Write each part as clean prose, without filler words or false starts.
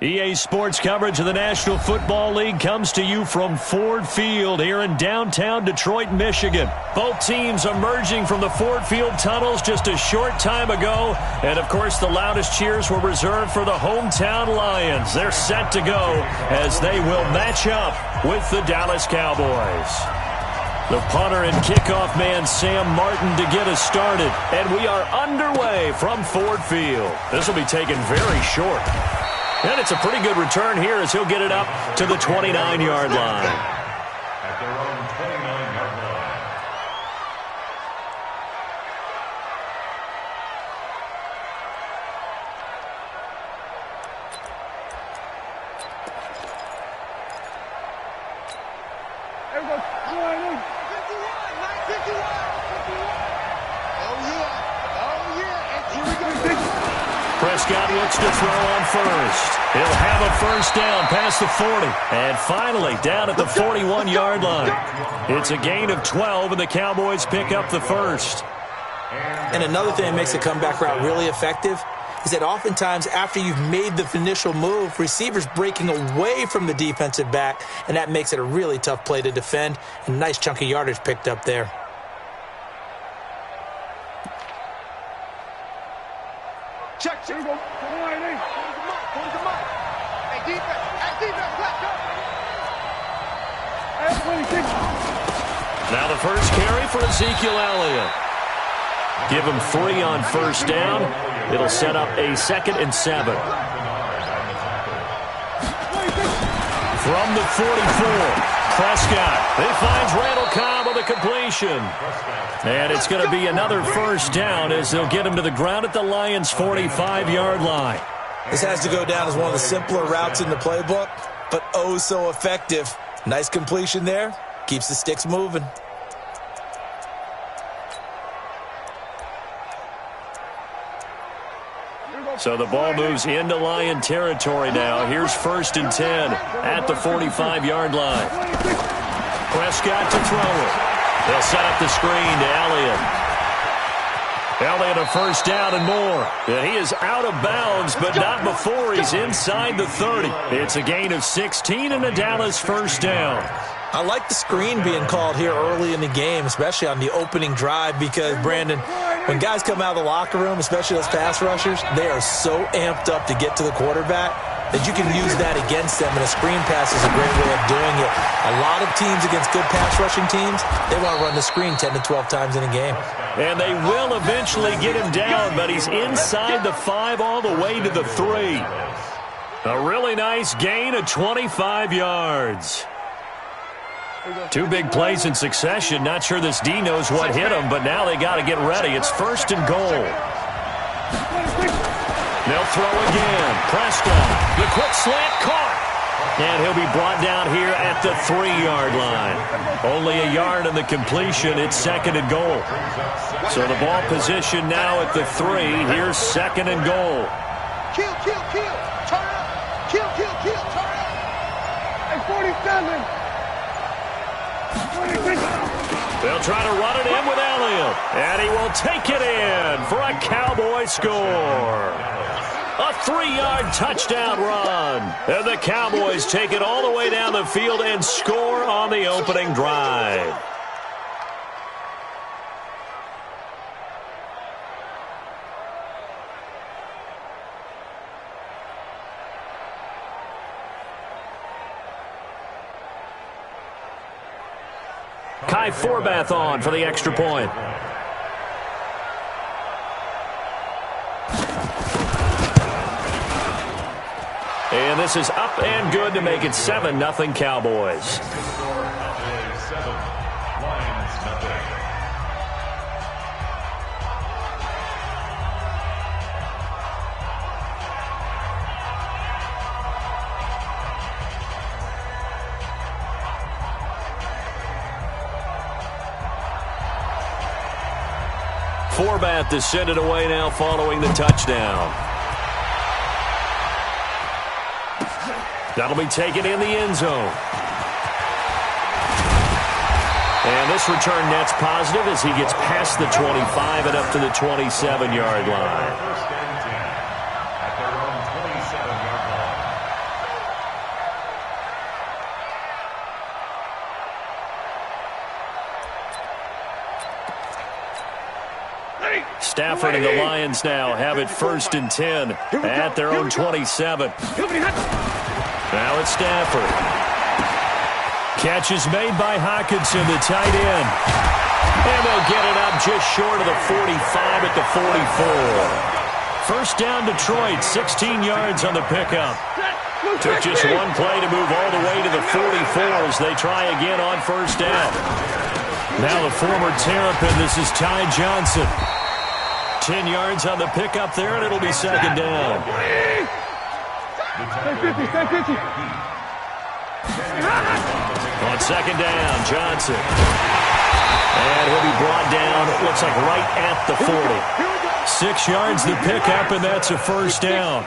EA Sports coverage of the National Football League comes to you from Ford Field here in downtown Detroit, Michigan. Both teams emerging from the Ford Field tunnels just a short time ago. And, of course, the loudest cheers were reserved for the hometown Lions. They're set to go as they will match up with the Dallas Cowboys. The punter and kickoff man, Sam Martin, to get us started. And we are underway from Ford Field. This will be taken very short. And it's a pretty good return here as he'll get it up to the 29-yard line. At their own 29-yard line. There we go. 51, 51. Oh, yeah. And here we go. Prescott looks to throw on first. He'll have a first down past the 40. And finally, down at the 41-yard line. It's a gain of 12, and the Cowboys pick up the first. And another thing that makes the comeback route really effective is that oftentimes after you've made the initial move, receivers breaking away from the defensive back, and that makes it a really tough play to defend. And nice chunky yardage picked up there. Check. Here we go. Come on, hey. Come on. Hey, defense, let's go. Hey, 26. Now the first carry for Ezekiel Elliott. Give him 3 on first down. It'll set up a 2nd and 7. From the 44. Prescott. He finds Randall Cobb with a completion. And it's going to be another first down as they'll get him to the ground at the Lions' 45-yard line. This has to go down as one of the simpler routes in the playbook, but oh so effective. Nice completion there. Keeps the sticks moving. So the ball moves into Lion territory now. Here's 1st and 10 at the 45-yard line. Prescott to throw it. They'll set up the screen to Elliott. Elliott a first down and more. And he is out of bounds, but not before he's inside the 30. It's a gain of 16 and a Dallas first down. I like the screen being called here early in the game, especially on the opening drive, because, Brandon, when guys come out of the locker room, especially those pass rushers, they are so amped up to get to the quarterback that you can use that against them, and a screen pass is a great way of doing it. A lot of teams against good pass rushing teams, they want to run the screen 10 to 12 times in a game. And they will eventually get him down, but he's inside the 5 all the way to the 3. A really nice gain of 25 yards. 2 big plays in succession. Not sure this D knows what hit him, but now they got to get ready. It's 1st and goal. They'll throw again. Prescott, the quick slant caught. And he'll be brought down here at the 3-yard line. Only a yard on the completion. It's 2nd and goal. So the ball position now at the 3. Here's 2nd and goal. Kill. Turn up. Kill. Turn up. Hey, 47. They'll try to run it in with Elliott. And he will take it in for a Cowboy score. A 3-yard touchdown run. And the Cowboys take it all the way down the field and score on the opening drive. Kai Forbath on for the extra point. And this is up and good to make it 7-0 Cowboys. Forbath to send it away now following the touchdown. That'll be taken in the end zone. And this return net's positive as he gets past the 25 and up to the 27-yard line. Stafford and the Lions now have it 1st and 10 at their own 27. Now it's Stafford. Catch is made by Hockenson, the tight end. And they'll get it up just short of the 45 at the 44. 1st down Detroit, 16 yards on the pickup. Took just one play to move all the way to the 44 as they try again on 1st down. Now the former Terrapin, this is Ty Johnson. 10 yards on the pickup there, and it'll be 2nd down. On 2nd down, Johnson. And he'll be brought down, it looks like right at the 40. 6 yards the pickup, and that's a 1st down.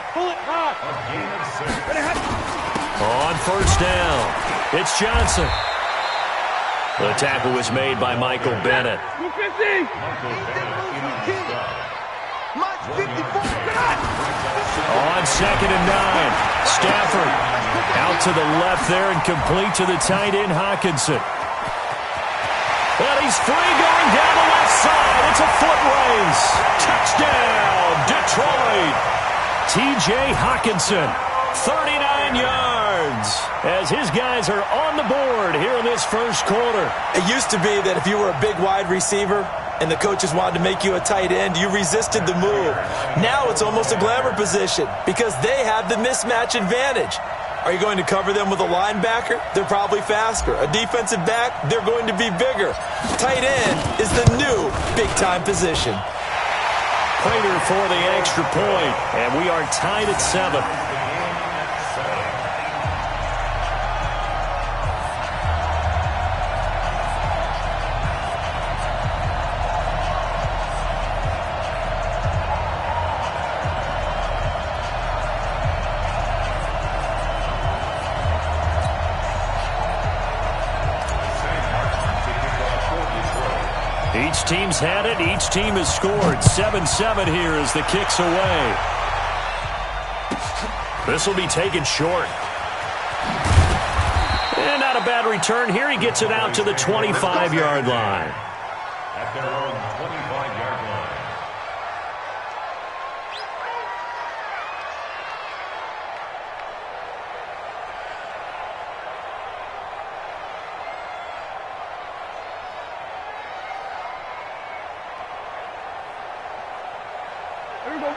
On 1st down, it's Johnson. The tackle was made by Michael Bennett. On 2nd and 9, Stafford out to the left there and complete to the tight end, Hockenson. And he's free going down the left side. It's a foot race. Touchdown, Detroit. T.J. Hockenson, 39 yards, as his guys are on the board here in this 1st quarter. It used to be that if you were a big wide receiver and the coaches wanted to make you a tight end, you resisted the move. Now it's almost a glamour position because they have the mismatch advantage. Are you going to cover them with a linebacker? They're probably faster. A defensive back? They're going to be bigger. Tight end is the new big-time position. Prater for the extra point, and we are tied at 7. Each team's had it. Each team has scored. 7-7 here as the kick's away. This will be taken short. And not a bad return here. He gets it out to the 25-yard line. At their own 25-yard line.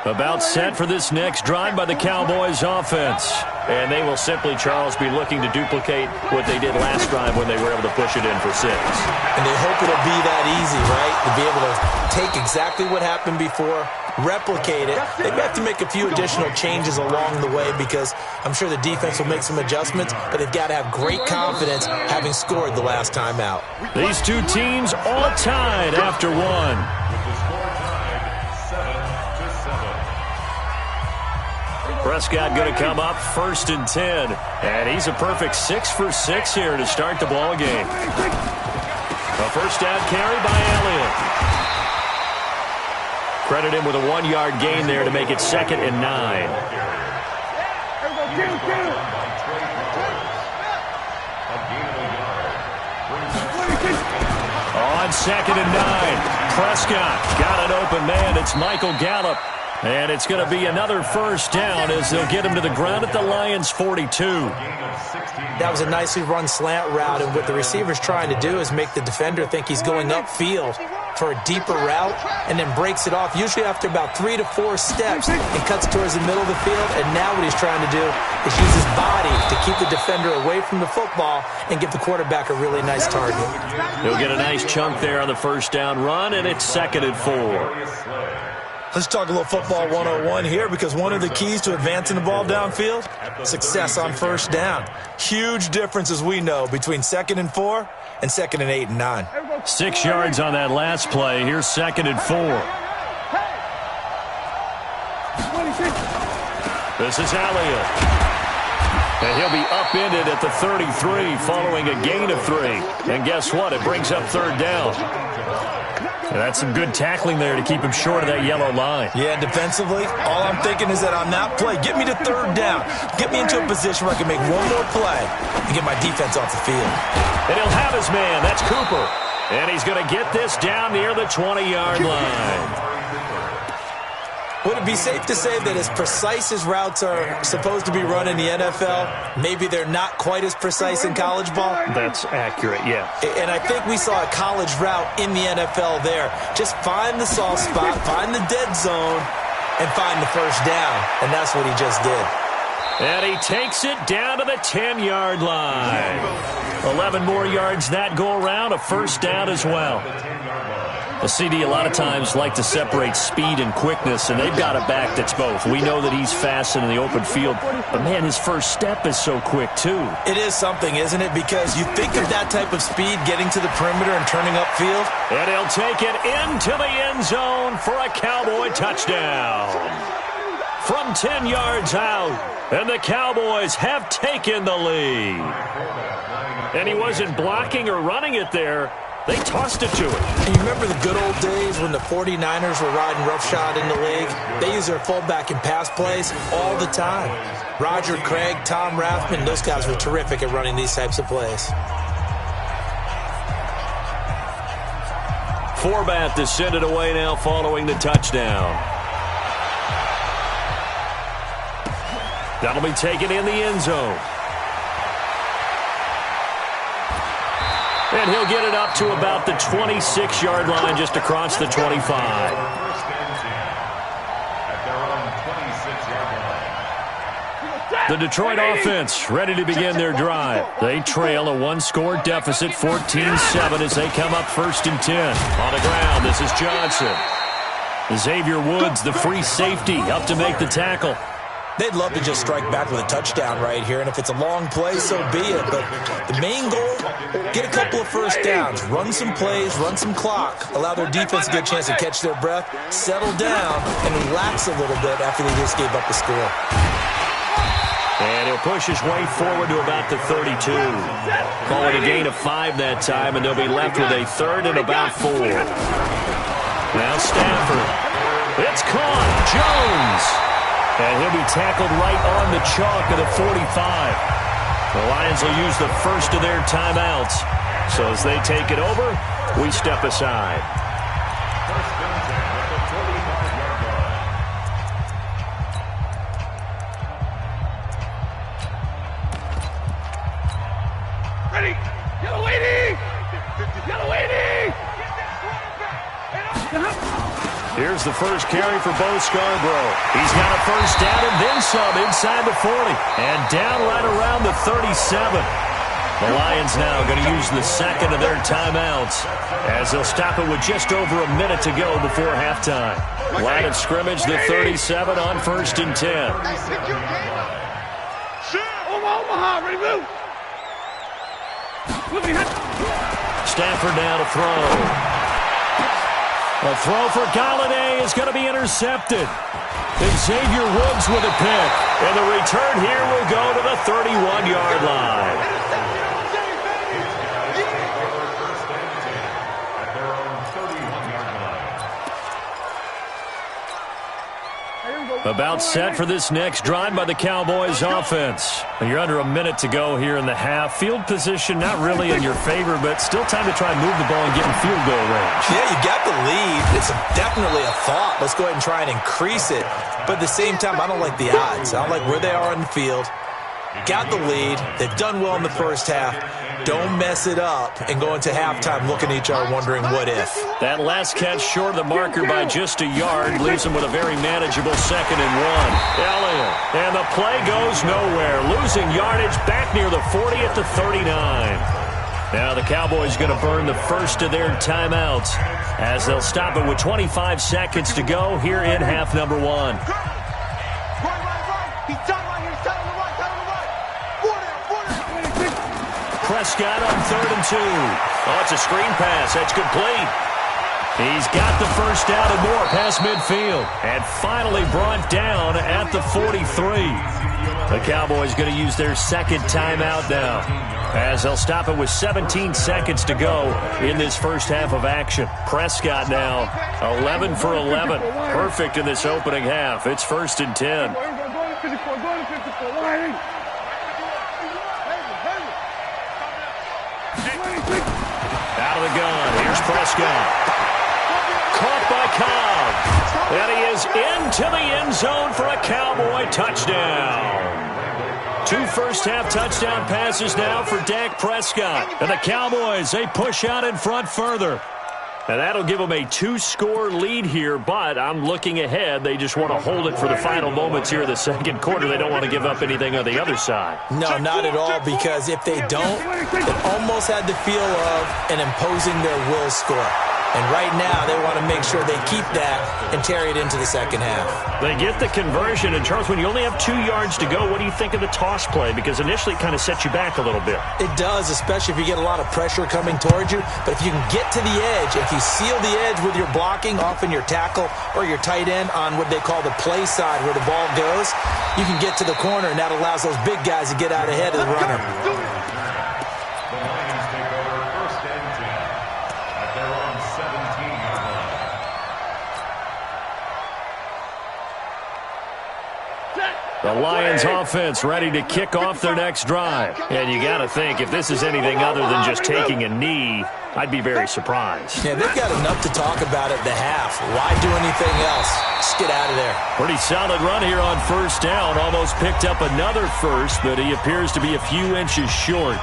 About set for this next drive by the Cowboys offense. And they will simply, Charles, be looking to duplicate what they did last drive when they were able to push it in for 6. And they hope it'll be that easy, right? To be able to take exactly what happened before, replicate it. They have to make a few additional changes along the way because I'm sure the defense will make some adjustments, but they've got to have great confidence having scored the last time out. These two teams all tied after 1. Prescott going to come up 1st and 10. And he's a perfect 6 for 6 here to start the ball game. A 1st down carry by Elliott. Credit him with a 1-yard gain there to make it 2nd and 9. On 2nd and 9, Prescott got an open man. It's Michael Gallup. And it's going to be another 1st down as they'll get him to the ground at the Lions' 42. That was a nicely run slant route, and what the receiver's trying to do is make the defender think he's going upfield for a deeper route and then breaks it off, usually after about 3 to 4 steps, and cuts towards the middle of the field. And now what he's trying to do is use his body to keep the defender away from the football and give the quarterback a really nice target. He'll get a nice chunk there on the 1st down run, and it's 2nd and 4. Let's talk a little football 101 here, because one of the keys to advancing the ball downfield, success on 1st down. Huge difference, as we know, between 2nd and 4 and 2nd and 8 and 9. 6 yards on that last play. Here's 2nd and 4. This is Elliott. And he'll be upended at the 33 following a gain of 3. And guess what? It brings up 3rd down. And that's some good tackling there to keep him short of that yellow line. Yeah, defensively, all I'm thinking is that on that play, get me to 3rd down. Get me into a position where I can make one more play and get my defense off the field. And he'll have his man. That's Cooper. And he's going to get this down near the 20-yard line. Would it be safe to say that as precise as routes are supposed to be run in the NFL, maybe they're not quite as precise in college ball? That's accurate, yeah. And I think we saw a college route in the NFL there. Just find the soft spot, find the dead zone, and find the first down. And that's what he just did. And he takes it down to the 10-yard line. 11 more yards that go around, a first down as well. A CD a lot of times like to separate speed and quickness, and they've got a back that's both. We know that he's fast in the open field, but, man, his first step is so quick, too. It is something, isn't it? Because you think of that type of speed getting to the perimeter and turning upfield. And he'll take it into the end zone for a Cowboy touchdown. From 10 yards out, and the Cowboys have taken the lead. And he wasn't blocking or running it there. They tossed it to him. And you remember the good old days when the 49ers were riding roughshod in the league? They use their fullback in pass plays all the time. Roger Craig, Tom Rathman, those guys were terrific at running these types of plays. Forbath to send it away now following the touchdown. That'll be taken in the end zone. And he'll get it up to about the 26-yard line, just across the 25. The Detroit offense ready to begin their drive. They trail a one-score deficit, 14-7, as they come up 1st and 10. On the ground, this is Johnson. Xavier Woods, the free safety, up to make the tackle. They'd love to just strike back with a touchdown right here, and if it's a long play, so be it. But the main goal, get a couple of first downs, run some plays, run some clock, allow their defense a good chance to catch their breath, settle down, and relax a little bit after they just gave up the score. And he'll push his way forward to about the 32. Call it a gain of 5 that time, and they'll be left with a 3rd and about 4. Now Stafford. It's caught. Jones. And he'll be tackled right on the chalk of the 45. The Lions will use the first of their timeouts. So as they take it over, we step aside. Ready? Yellow 80! Yellow 80! Here's the first carry for Bo Scarborough. He's got a first down and then some inside the 40. And down right around the 37. The Lions now going to use the second of their timeouts as they'll stop it with just over a minute to go before halftime. Line of scrimmage, the 37 on 1st and 10. Omaha, ready, move. Stafford now to throw. A throw for Galladay is going to be intercepted. Xavier Woods with a pick. And the return here will go to the 31-yard line. About set for this next drive by the Cowboys offense. You're under a minute to go here in the half. Field position not really in your favor, but still time to try and move the ball and get in field goal range. Yeah, you got the lead. It's definitely a thought. Let's go ahead and try and increase it. But at the same time, I don't like the odds. I don't like where they are on the field. Got the lead. They've done well in the first half. Don't mess it up and go into halftime looking at each other wondering what if. That last catch short of the marker by just a yard leaves them with a very manageable 2nd and 1. Elliott, and the play goes nowhere. Losing yardage back near the 40 at the 39. Now the Cowboys going to burn the first of their timeouts as they'll stop it with 25 seconds to go here in half number 1. Right. He's done right here. He's done on the right. Prescott on 3rd and 2. Oh, it's a screen pass. That's complete. He's got the first down and more past midfield. And finally brought down at the 43. The Cowboys going to use their second timeout now as they'll stop it with 17 seconds to go in this first half of action. Prescott now 11 for 11. Perfect in this opening half. It's 1st and 10. Out of the gun. Here's Prescott. Caught by Cobb. And he is into the end zone for a Cowboy touchdown. 2 first-half touchdown passes now for Dak Prescott. And the Cowboys, they push out in front further. And that'll give them a 2-score lead here, but I'm looking ahead. They just want to hold it for the final moments here in the second quarter. They don't want to give up anything on the other side. No, not at all, because if they don't, it almost had the feel of an imposing their will score. And right now, they want to make sure they keep that and carry it into the second half. They get the conversion. And, Charles, when you only have 2 yards to go, what do you think of the toss play? Because initially it kind of sets you back a little bit. It does, especially if you get a lot of pressure coming towards you. But if you can get to the edge, if you seal the edge with your blocking, often your tackle or your tight end on what they call the play side where the ball goes, you can get to the corner, and that allows those big guys to get out ahead of the runner. The Lions offense ready to kick off their next drive. And you got to think, if this is anything other than just taking a knee, I'd be very surprised. Yeah, they've got enough to talk about at the half. Why do anything else? Just get out of there. Pretty solid run here on first down. Almost picked up another first, but he appears to be a few inches short.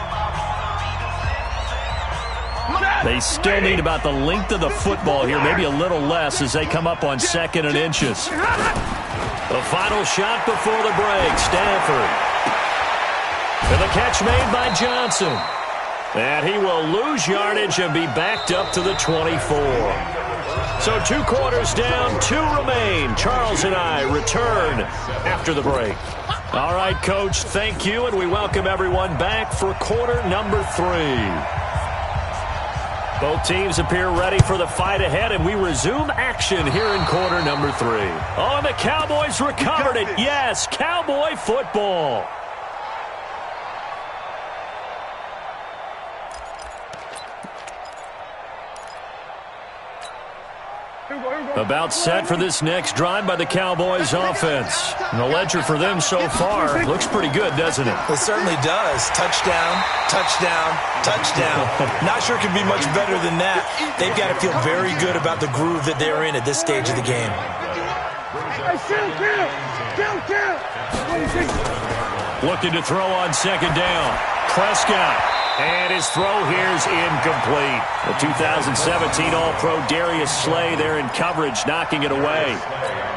They still need about the length of the football here, maybe a little less as they come up on 2nd and inches. The final shot before the break, Stafford. And the catch made by Johnson. And he will lose yardage and be backed up to the 24. So 2 quarters down, 2 remain. Charles and I return after the break. All right, Coach, thank you, and we welcome everyone back for quarter number 3. Both teams appear ready for the fight ahead, and we resume action here in quarter number 3. Oh, and the Cowboys recovered it. Yes, Cowboy football. About set for this next drive by the Cowboys offense. And the ledger for them so far looks pretty good, doesn't it? It certainly does. Touchdown, touchdown, touchdown. Not sure it could be much better than that. They've got to feel very good about the groove that they're in at this stage of the game. Looking to throw on 2nd down. Prescott. And his throw here is incomplete. The 2017 All-Pro Darius Slay there in coverage, knocking it away.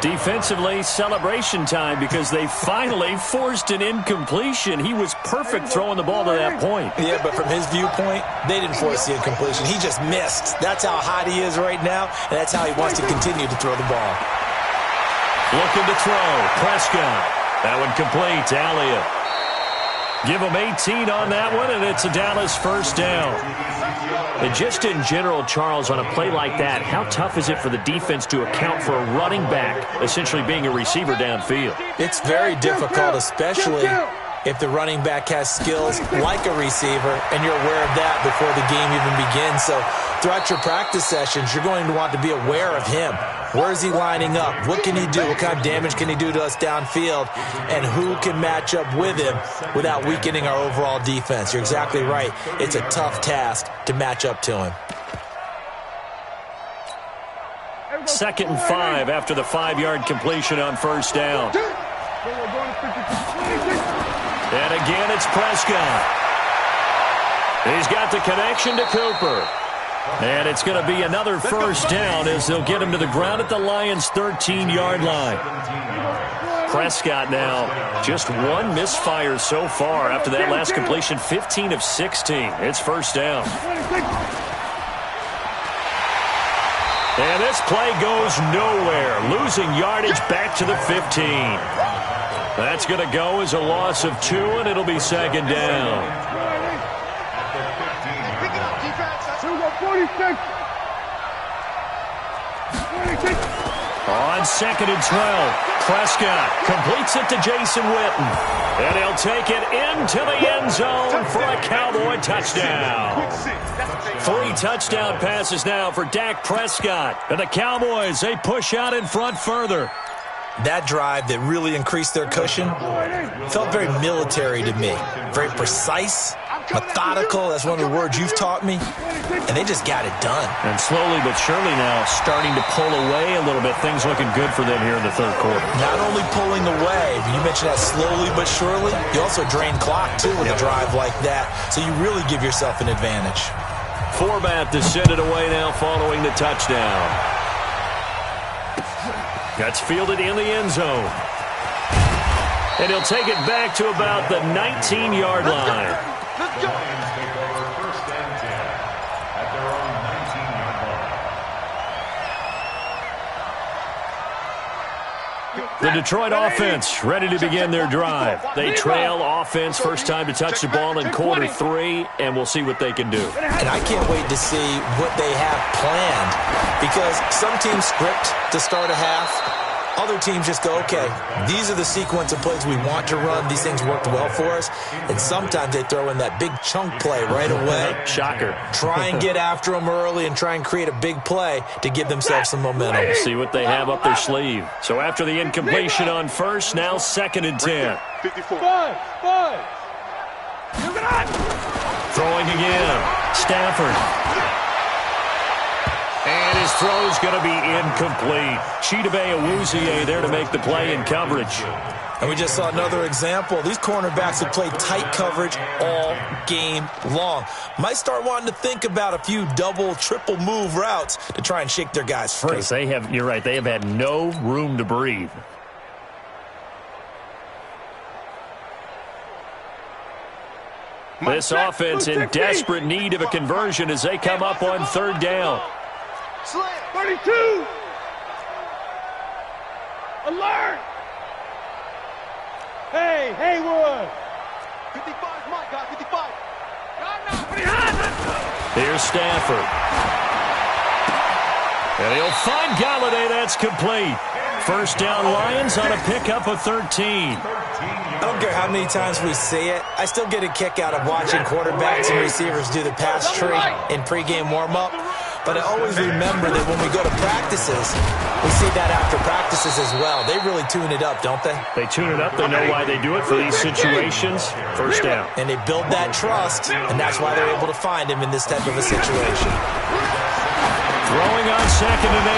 Defensively, celebration time because they finally forced an incompletion. He was perfect throwing the ball to that point. Yeah, but from his viewpoint, they didn't force the incompletion. He just missed. That's how hot he is right now, and that's how he wants to continue to throw the ball. Looking to throw. Prescott. That one complete. Elliott. Give him 18 on that one, and it's a Dallas first down. And just in general, Charles, on a play like that, how tough is it for the defense to account for a running back essentially being a receiver downfield? It's very difficult, especially if the running back has skills like a receiver, and you're aware of that before the game even begins. So throughout your practice sessions, you're going to want to be aware of him. Where is he lining up? What can he do? What kind of damage can he do to us downfield? And who can match up with him without weakening our overall defense? You're exactly right. It's a tough task to match up to him. 2nd and 5 after the 5-yard completion on first down. And again, it's Prescott. He's got the connection to Cooper. And it's going to be another first down as they'll get him to the ground at the Lions' 13-yard line. Prescott now just 1 misfire so far after that last completion, 15 of 16. It's first down. And this play goes nowhere, losing yardage back to the 15. That's going to go as a loss of 2, and it'll be 2nd down. On 2nd and 12, Prescott completes it to Jason Witten. And he'll take it into the end zone for a Cowboy touchdown. 3 touchdown passes now for Dak Prescott. And the Cowboys, they push out in front further. That drive that really increased their cushion felt very military to me. Very precise, Methodical, that's one of the words you've taught me. And they just got it done. And slowly but surely now starting to pull away a little bit. Things looking good for them here in the third quarter. Not only pulling away, but you mentioned that slowly but surely. You also drain clock, too, with a drive like that. So you really give yourself an advantage. Forbat to send it away now following the touchdown. That's fielded in the end zone. And he'll take it back to about the 19-yard line. Let's go. Take over first and 10 at their own 19-yard line. The Detroit offense ready to begin their drive. They trail offense first time to touch the ball in quarter 3, and we'll see what they can do. And I can't wait to see what they have planned, because some teams script to start a half. Other teams just go, okay, these are the sequence of plays we want to run. These things worked well for us. And sometimes they throw in that big chunk play right away. Shocker. Try and get after them early and try and create a big play to give themselves some momentum. We'll see what they have up their sleeve. So after the incompletion on first, now 2nd and 10. 54. Throwing again. Stafford. And his throw's going to be incomplete. Chidobe Awuzie there to make the play in coverage. And we just saw another example. These cornerbacks have played tight coverage all game long. Might start wanting to think about a few double, triple move routes to try and shake their guys free. Because you're right, they have had no room to breathe. This offense in desperate need of a conversion as they come up on 3rd down. 32. Alert. Hey, Haywood. 55, my God, 55. Here's Stafford. And he'll find Galladay. That's complete. First down, Lions on a pickup of 13. I don't care how many times we see it. I still get a kick out of watching quarterbacks and receivers do the pass tree in pregame warm-up. But I always remember that when we go to practices, we see that after practices as well. They really tune it up, don't they? They tune it up. They know why they do it for these situations. First down. And they build that trust, and that's why they're able to find him in this type of a situation. Throwing on 2nd and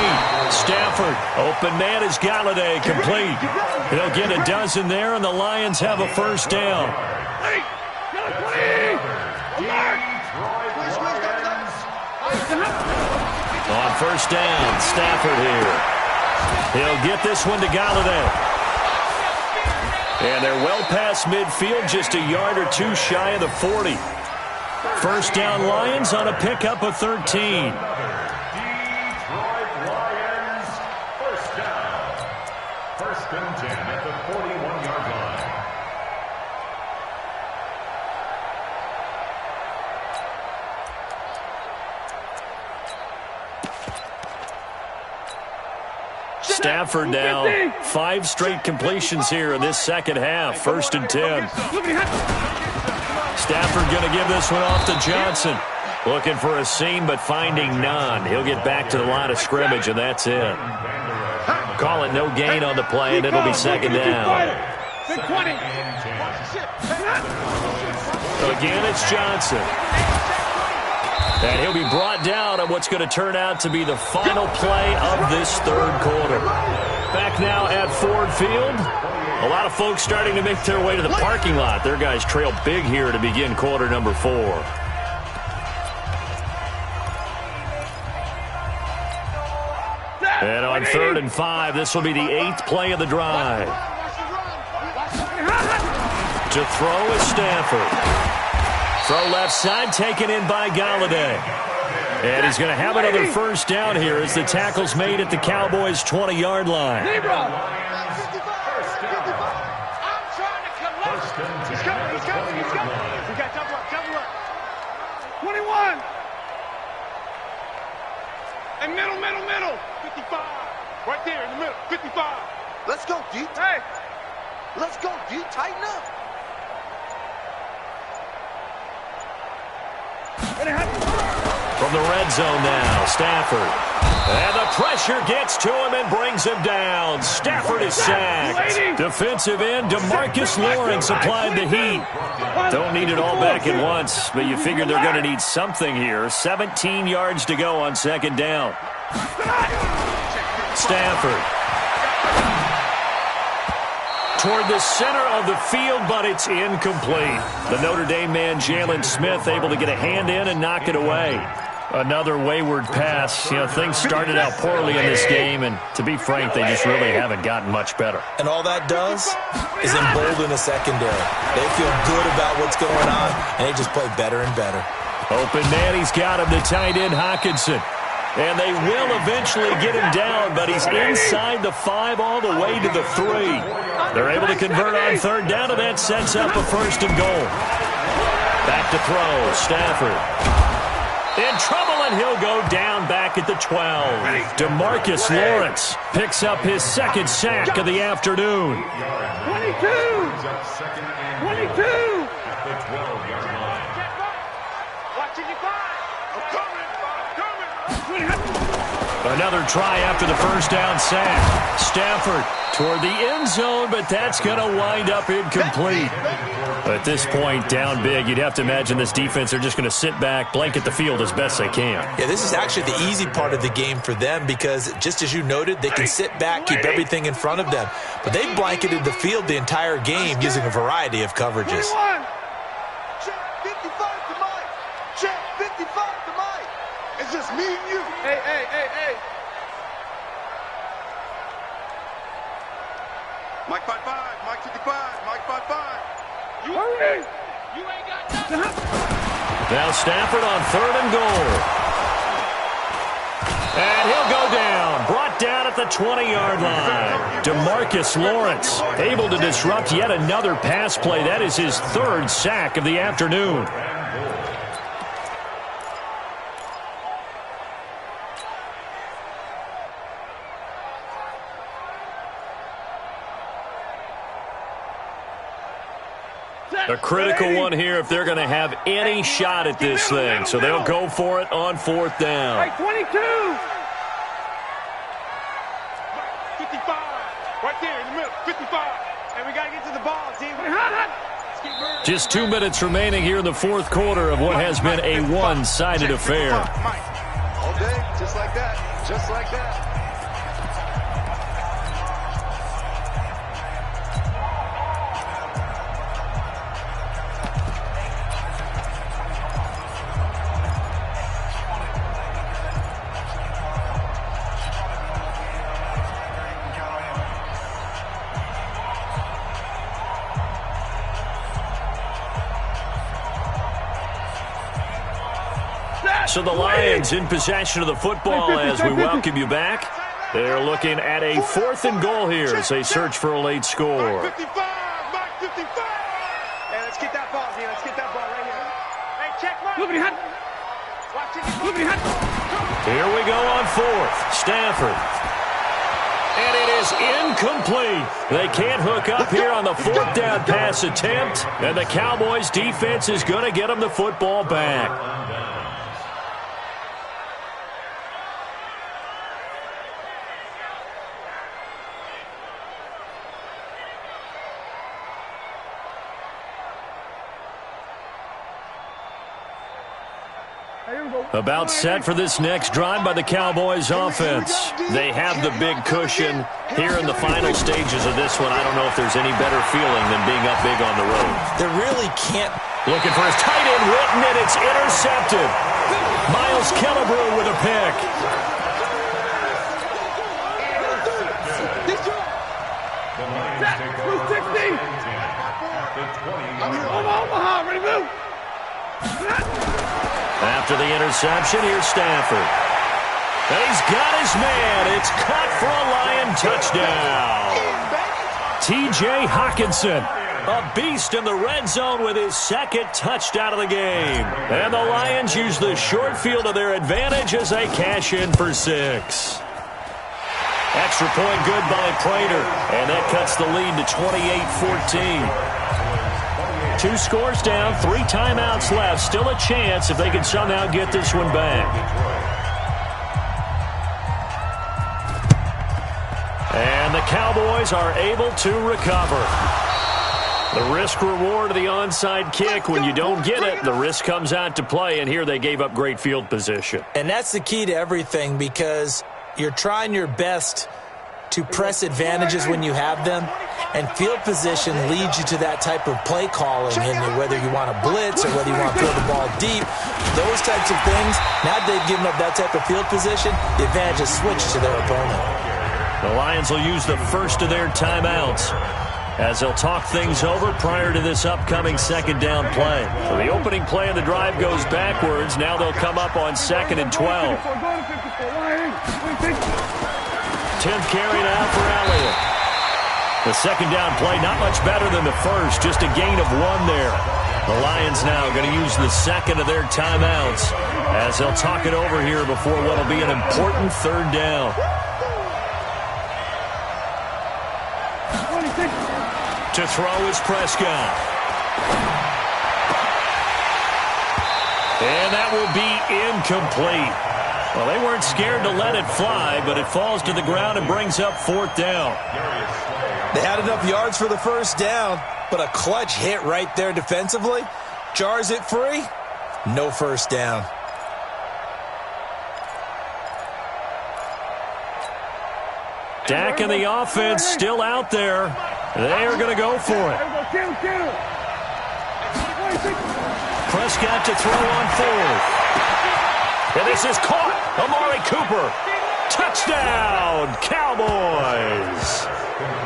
8. Stafford. Open man is Galladay. Complete. He'll get a dozen there, and the Lions have a first down. On first down, Stafford here. He'll get this one to Galladay. And they're well past midfield, just a yard or two shy of the 40. First down, Lions on a pickup of 13. First and 10 at the 41-yard line. Stafford now, 5 straight completions here in this second half. First and 10. Stafford going to give this one off to Johnson. Looking for a seam, but finding none. He'll get back to the line of scrimmage, and that's it. Call it no gain on the play, and it'll be second down. So again, it's Johnson. And he'll be brought down on what's going to turn out to be the final play of this third quarter. Back now at Ford Field. A lot of folks starting to make their way to the parking lot. Their guys trail big here to begin quarter number 4. And on 3rd and 5, this will be the 8th play of the drive. To throw is Stafford. Throw left side, taken in by Galladay. And he's going to have another first down here as the tackle's made at the Cowboys' 20-yard line. I'm trying to collect. He's coming. We got double up. 21. And middle. 55. Right there in the middle. 55. Let's go, D. Hey. Let's go, D. Tighten up. From the red zone now, Stafford. And the pressure gets to him and brings him down. Stafford is sacked. Defensive end DeMarcus Lawrence applied the heat. Don't need it all back at once, but you figure they're going to need something here. 17 yards to go on second down. Stafford. Toward the center of the field, but it's incomplete. The Notre Dame man, Jalen Smith, able to get a hand in and knock it away. Another wayward pass. You know, things started out poorly in this game, and to be frank, they just really haven't gotten much better. And all that does is embolden the secondary. They feel good about what's going on, and they just play better and better. Open man, he's got him, the tight end Hockenson. And they will eventually get him down, but he's inside the 5 all the way to the 3. They're able to convert on third down, and that sets up a 1st and goal. Back to throw, Stafford. In trouble, and he'll go down back at the 12. DeMarcus Lawrence picks up his 2nd sack of the afternoon. 22! 22! At the 12-yard line. Watching you fire! I'm coming! Another try after the first down sack. Stafford toward the end zone, but that's going to wind up incomplete. At this point, down big, you'd have to imagine this defense are just going to sit back, blanket the field as best they can. Yeah, this is actually the easy part of the game for them because, just as you noted, they can sit back, keep everything in front of them. But they've blanketed the field the entire game using a variety of coverages. 21! Check 55 to Mike. Check 55 to Mike. It's just me and you. Hey! Mike 55, Mike 55, Mike 55. Hurry! You ain't got nothing. Now Stafford on 3rd and goal. And he'll go down. Brought down at the 20-yard line. DeMarcus Lawrence able to disrupt yet another pass play. That is his 3rd sack of the afternoon. A critical one here if they're going to have any shot at this thing. So they'll go for it on 4th down. Hey, 22! 55! Right there in the middle, 55. And we got to get to the ball, team. Just 2 minutes remaining here in the 4th quarter of what has been a one-sided affair. All day, just like that. Just like that. So the Lions in possession of the football as we welcome you back. They're looking at a 4th and goal here as they search for a late score. Mike 55! Mike 55! Hey, let's get that ball, D. Let's get that ball right here. Hey, check Mike. Watch it. Here we go on 4th. Stafford. And it is incomplete. They can't hook up here on the 4th down pass attempt. And the Cowboys defense is going to get them the football back. About set for this next drive by the Cowboys offense. They have the big cushion here in the final stages of this one. I don't know if there's any better feeling than being up big on the road. There really can't. Looking for his tight end, Witten, and it's intercepted. Miles Killebrew with a pick. The Lions take over 260. at the 20-yard line. Omaha, ready to move. After the interception, here's Stafford. He's got his man. It's caught for a Lion touchdown. T.J. Hockenson, a beast in the red zone with his 2nd touchdown of the game. And the Lions use the short field to their advantage as they cash in for 6. Extra point good by Prater, and that cuts the lead to 28-14. 2 scores down, 3 timeouts left. Still a chance if they can somehow get this one back. Cowboys are able to recover. The risk reward of the onside kick, when you don't get it, the risk comes out to play, and here they gave up great field position. And that's the key to everything, because you're trying your best to press advantages when you have them, and field position leads you to that type of play calling, and whether you want to blitz or whether you want to throw the ball deep, those types of things. Now that they've given up that type of field position, the advantage is switched to their opponent. The Lions will use the first of their timeouts as they'll talk things over prior to this upcoming second down play. So the opening play of the drive goes backwards. Now they'll come up on 2nd and 12. 10th carry now for Elliott. The second down play, not much better than the first, just a gain of 1 there. The Lions now going to use the second of their timeouts as they'll talk it over here before what will be an important third down. To throw is Prescott. And that will be incomplete. Well, they weren't scared to let it fly, but it falls to the ground and brings up 4th down. They had enough yards for the first down, but a clutch hit right there defensively jars it free. No first down. Dak and the offense still out there. They are going to go for it. Prescott to throw on 4th. And this is caught. Amari Cooper. Touchdown, Cowboys.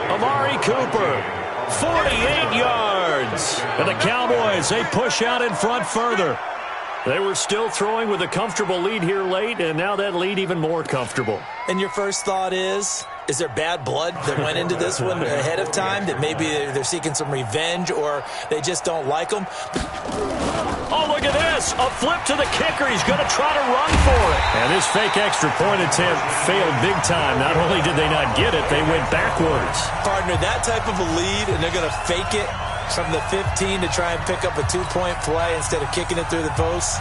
Amari Cooper, 48 yards. And the Cowboys, they push out in front further. They were still throwing with a comfortable lead here late, and now that lead even more comfortable. And your first thought is there bad blood that went into this one ahead of time, that maybe they're seeking some revenge or they just don't like them? Oh, look at this. A flip to the kicker. He's going to try to run for it. And this fake extra point attempt failed big time. Not only did they not get it, they went backwards. Partner, that type of a lead, and they're going to fake it from the 15 to try and pick up a 2-point play instead of kicking it through the post.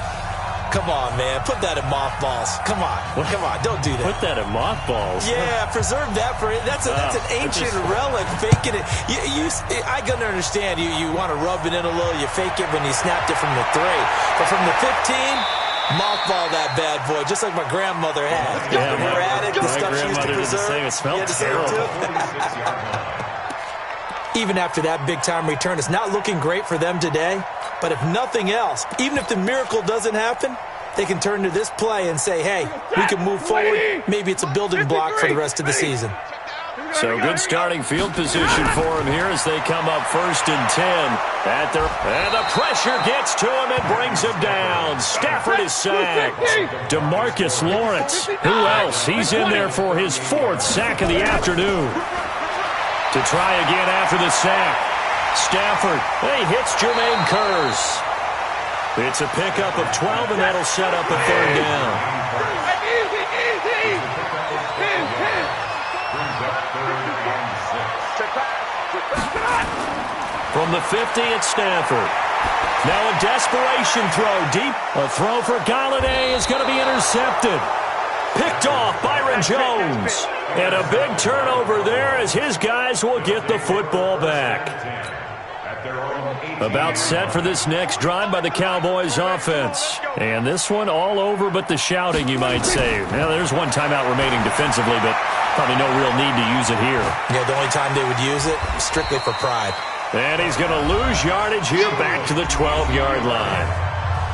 Come on, man. Put that in mothballs. Come on. Come on. Don't do that. Put that in mothballs? Yeah, preserve that for it. That's an ancient relic. Faking it. I can understand. You want to rub it in a little. You fake it when you snapped it from the 3. But from the 15, mothball that bad boy, just like my grandmother had. Yeah, when we're at it, the stuff she used to preserve. It smelled terrible. Even after that big-time return, it's not looking great for them today. But if nothing else, even if the miracle doesn't happen, they can turn to this play and say, hey, we can move forward. Maybe it's a building block for the rest of the season. So good starting field position for him here as they come up 1st and 10. And the pressure gets to him and brings him down. Stafford is sacked. DeMarcus Lawrence. Who else? He's in there for his 4th sack of the afternoon. To try again after the sack. Stafford, he hits Jermaine Kearse. It's a pickup of 12, and that'll set up a 3rd down. From the 50, it's Stafford. Now a desperation throw deep. A throw for Galladay is going to be intercepted. Picked off Byron Jones. And a big turnover there as his guys will get the football back. About set for this next drive by the Cowboys offense. And this one all over but the shouting, you might say. Now, there's one timeout remaining defensively, but probably no real need to use it here. Yeah, the only time they would use it, strictly for pride. And he's going to lose yardage here back to the 12-yard line.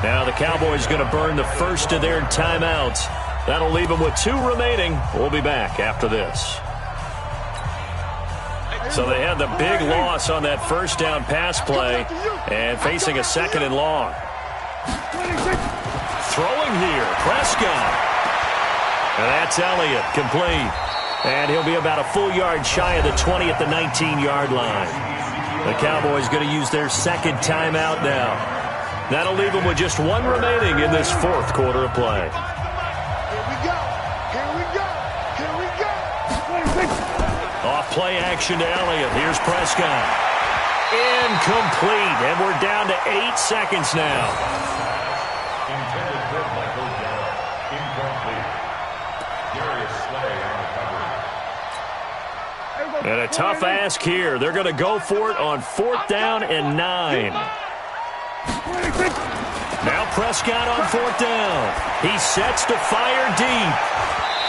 Now the Cowboys going to burn the first of their timeouts. That'll leave them with 2 remaining. We'll be back after this. So they had the big loss on that first down pass play and facing a 2nd and long. Throwing here, Prescott. And that's Elliott, complete. And he'll be about a full yard shy of the 20 at the 19-yard line. The Cowboys going to use their 2nd timeout now. That'll leave them with just 1 remaining in this 4th quarter of play. Off-play action to Elliott. Here's Prescott. Incomplete. And we're down to 8 seconds now. Intended for Michael Gallup. Incomplete. Darius Slay on the coverage. And a tough ask here. They're going to go for it on 4th down and 9. Now Prescott on 4th down. He sets to fire deep.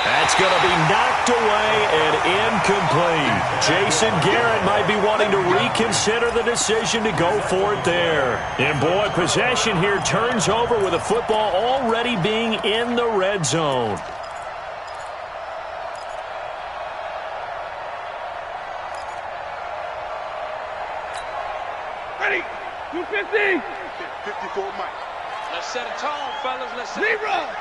That's going to be knocked away and incomplete. Jason Garrett might be wanting to reconsider the decision to go for it there. And boy, possession here turns over with the football already being in the red zone. Ready? 250. 54, Mike. Let's set a tone, fellas. Let's set a tone.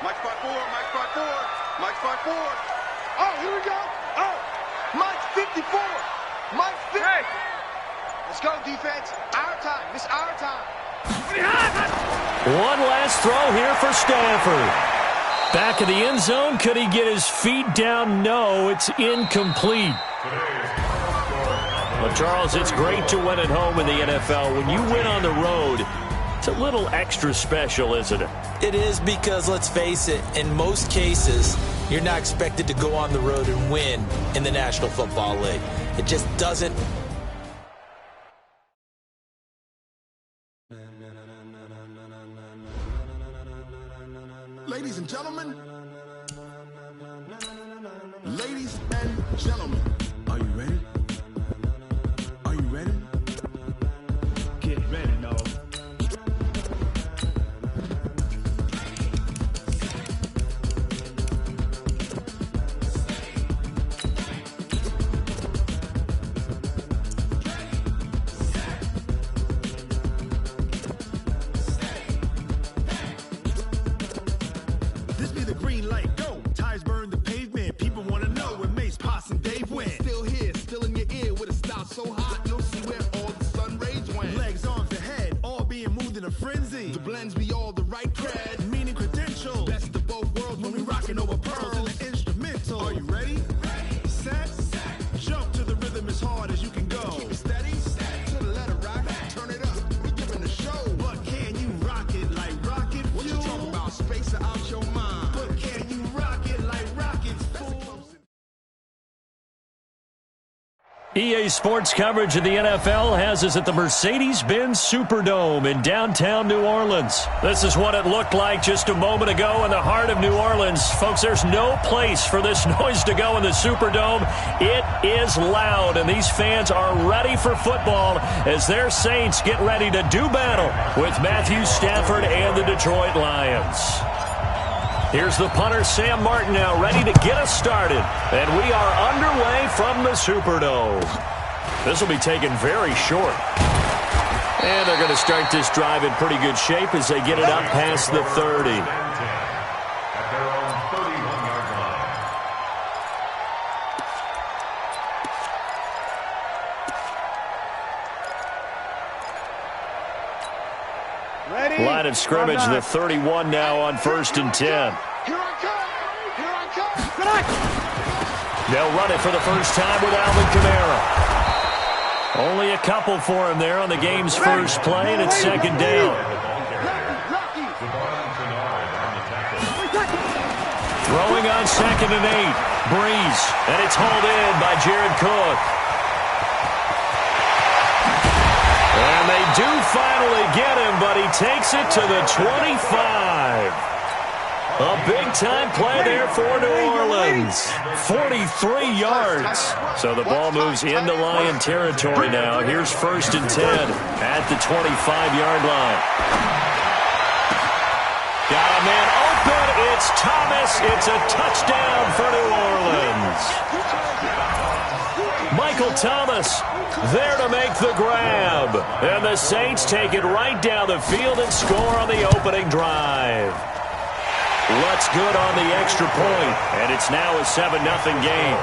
Mike 5-4, Mike 5-4, Mike 5-4. Oh, here we go. Oh, Mike 54. Mike 50. Hey. Let's go, defense. Our time. It's our time. One last throw here for Stafford. Back of the end zone. Could he get his feet down? No, it's incomplete. Well, Charles, it's great to win at home in the NFL. When you win on the road, it's a little extra special, isn't it? It is, because, let's face it, in most cases, you're not expected to go on the road and win in the National Football League. It just doesn't. Ladies and gentlemen, are you ready? Are you ready? Get ready, dog. This be the green light, go. Tires burn the pavement. People want to know where Mace, Potts, and Dave went. Still here, still in your ear with a style so hot, you'll see where all the sun rays went. Legs, arms, and head, all being moved in a frenzy. The blends be all the right cred, meaning credentials. Best of both worlds when we rockin' over pearls in the instrumental. Are you ready? Set. Jump to the rhythm as hard as you can go. Keep it steady. To the letter rock. Turn it up. We giving a show. But can you rock it like rocket fuel? What you talking about? Space or out your mind? But can you rock it like rockets, fool? EA Sports coverage of the NFL has us at the Mercedes-Benz Superdome in downtown New Orleans. This is what it looked like just a moment ago in the heart of New Orleans. Folks, there's no place for this noise to go in the Superdome. It is loud, and these fans are ready for football as their Saints get ready to do battle with Matthew Stafford and the Detroit Lions. Here's the punter, Sam Martin, now ready to get us started. And we are underway from the Superdome. This will be taken very short. And they're going to start this drive in pretty good shape as they get it up past the 30. At their own 31-yard line. Ready? Line of scrimmage, the 31 now on 1st and 10. Here I come. Here I come. They'll run it for the first time with Alvin Kamara. Only a couple for him there on the game's first play, and it's 2nd down. Throwing on 2nd and 8. Breeze, and it's hauled in by Jared Cook. And they do finally get him, but he takes it to the 25. A big-time play there for New Orleans. 43 yards. So the ball moves into Lion territory now. Here's 1st and 10 at the 25-yard line. Got a man open. It's Thomas. It's a touchdown for New Orleans. Michael Thomas there to make the grab. And the Saints take it right down the field and score on the opening drive. What's good on the extra point, and it's now a 7-0 game.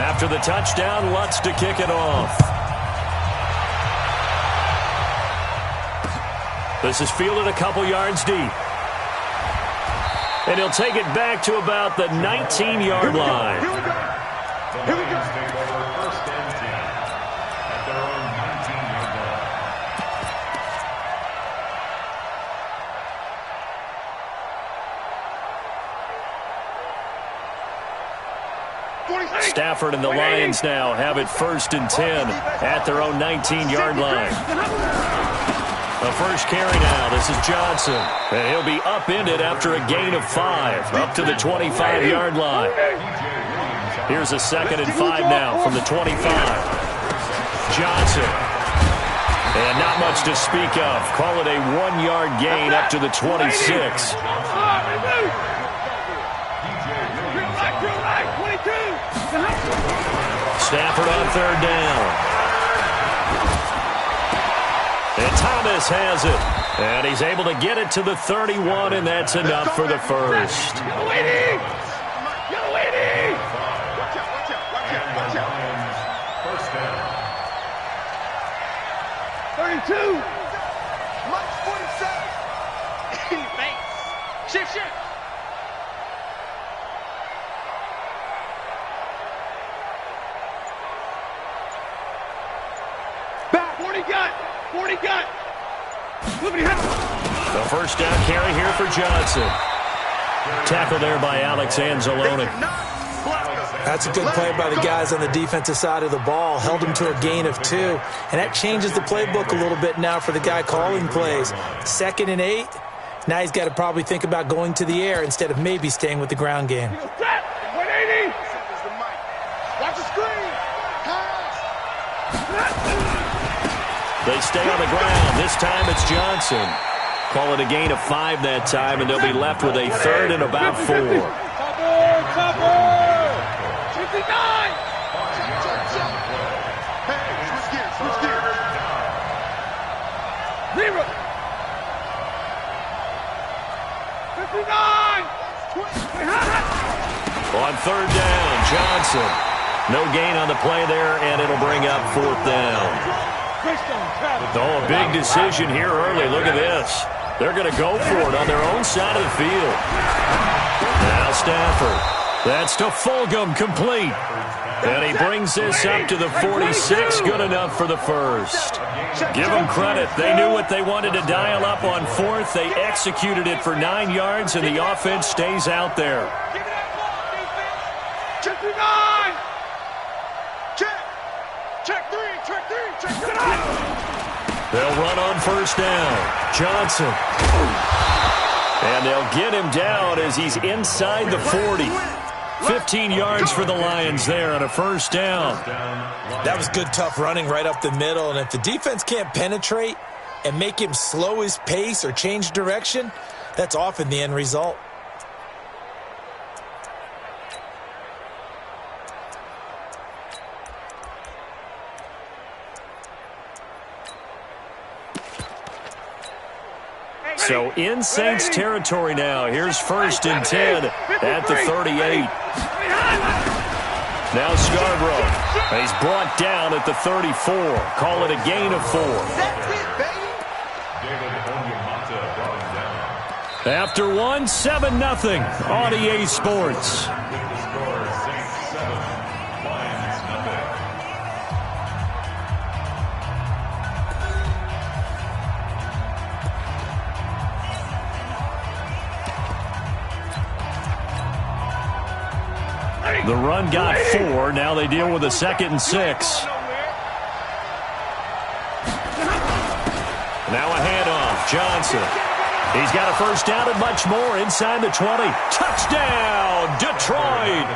After the touchdown, Lutz to kick it off. This is fielded a couple yards deep. And he'll take it back to about the 19-yard line. Here we go. The Lions take over 1st and 10 at their own 19-yard line. Stafford and the Lions now have it 1st and 10 at their own 19-yard line. The first carry now. This is Johnson. And he'll be upended after a gain of 5 up to the 25-yard line. Here's a 2nd and 5 now from the 25. Johnson. And not much to speak of. Call it a 1-yard gain up to the 26. Stafford on 3rd down. And Thomas has it. And he's able to get it to the 31, and that's enough for the first. You're leading! You're leading! Watch out, watch out, watch out, watch out. First down. 32! Mike 47. In your face. Shift, shift. Back! 40 got! 40 got! The first down carry here for Johnson. Tackle there by Alex Anzalone. That's a good play by the guys on the defensive side of the ball. Held him to a gain of 2. And that changes the playbook a little bit now for the guy calling plays. 2nd and 8. Now he's got to probably think about going to the air instead of maybe staying with the ground game. 180! Watch the screen. Pass. They stay on the ground. This time it's Johnson. Call it a gain of 5 that time, and they'll be left with a 3rd and about 4. Cover! 59! Hey, switch gears, switch gears. 0! 59! On 3rd down, Johnson. No gain on the play there, and it'll bring up 4th down. Oh, a big decision here early. Look at this. They're going to go for it on their own side of the field. Now Stafford. That's to Fulgham, complete. And he brings this up to the 46, good enough for the first. Give them credit. They knew what they wanted to dial up on 4th. They executed it for 9 yards, and the offense stays out there. Give me that ball, defense! 59! Check. Check 3, check 3, check 3. They'll run on 1st down. Johnson. And they'll get him down as he's inside the 40. 15 yards for the Lions there on a 1st down. That was good, tough running right up the middle. And if the defense can't penetrate and make him slow his pace or change direction, that's often the end result. So in Saints territory now. Here's 1st and 10 at the 38. Now Scarborough. He's brought down at the 34. Call it a gain of 4. That's it, baby. David Onyemata brought him down. After 1, 7-0 on EA Sports. Score Saints 7, Lions nothing. The run got 4. Now they deal with a 2nd and 6. Now a handoff. Johnson. He's got a 1st down and much more inside the 20. Touchdown, Detroit.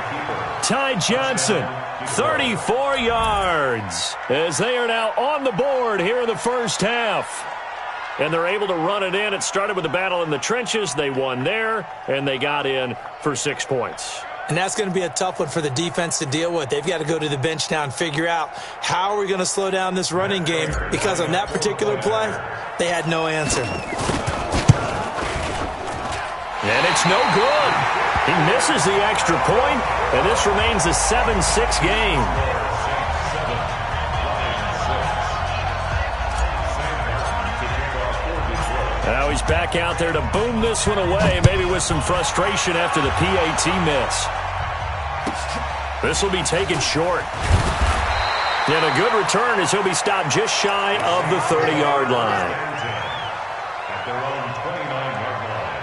Ty Johnson, 34 yards, as they are now on the board here in the 1st half. And they're able to run it in. It started with a battle in the trenches. They won there, and they got in for 6 points. And that's going to be a tough one for the defense to deal with. They've got to go to the bench now and figure out how are we going to slow down this running game, because on that particular play, they had no answer. And it's no good. He misses the extra point, and this remains a 7-6 game. Now he's back out there to boom this one away, maybe with some frustration after the PAT miss. This will be taken short. And a good return as he'll be stopped just shy of the 30-yard line. At their own 29-yard line.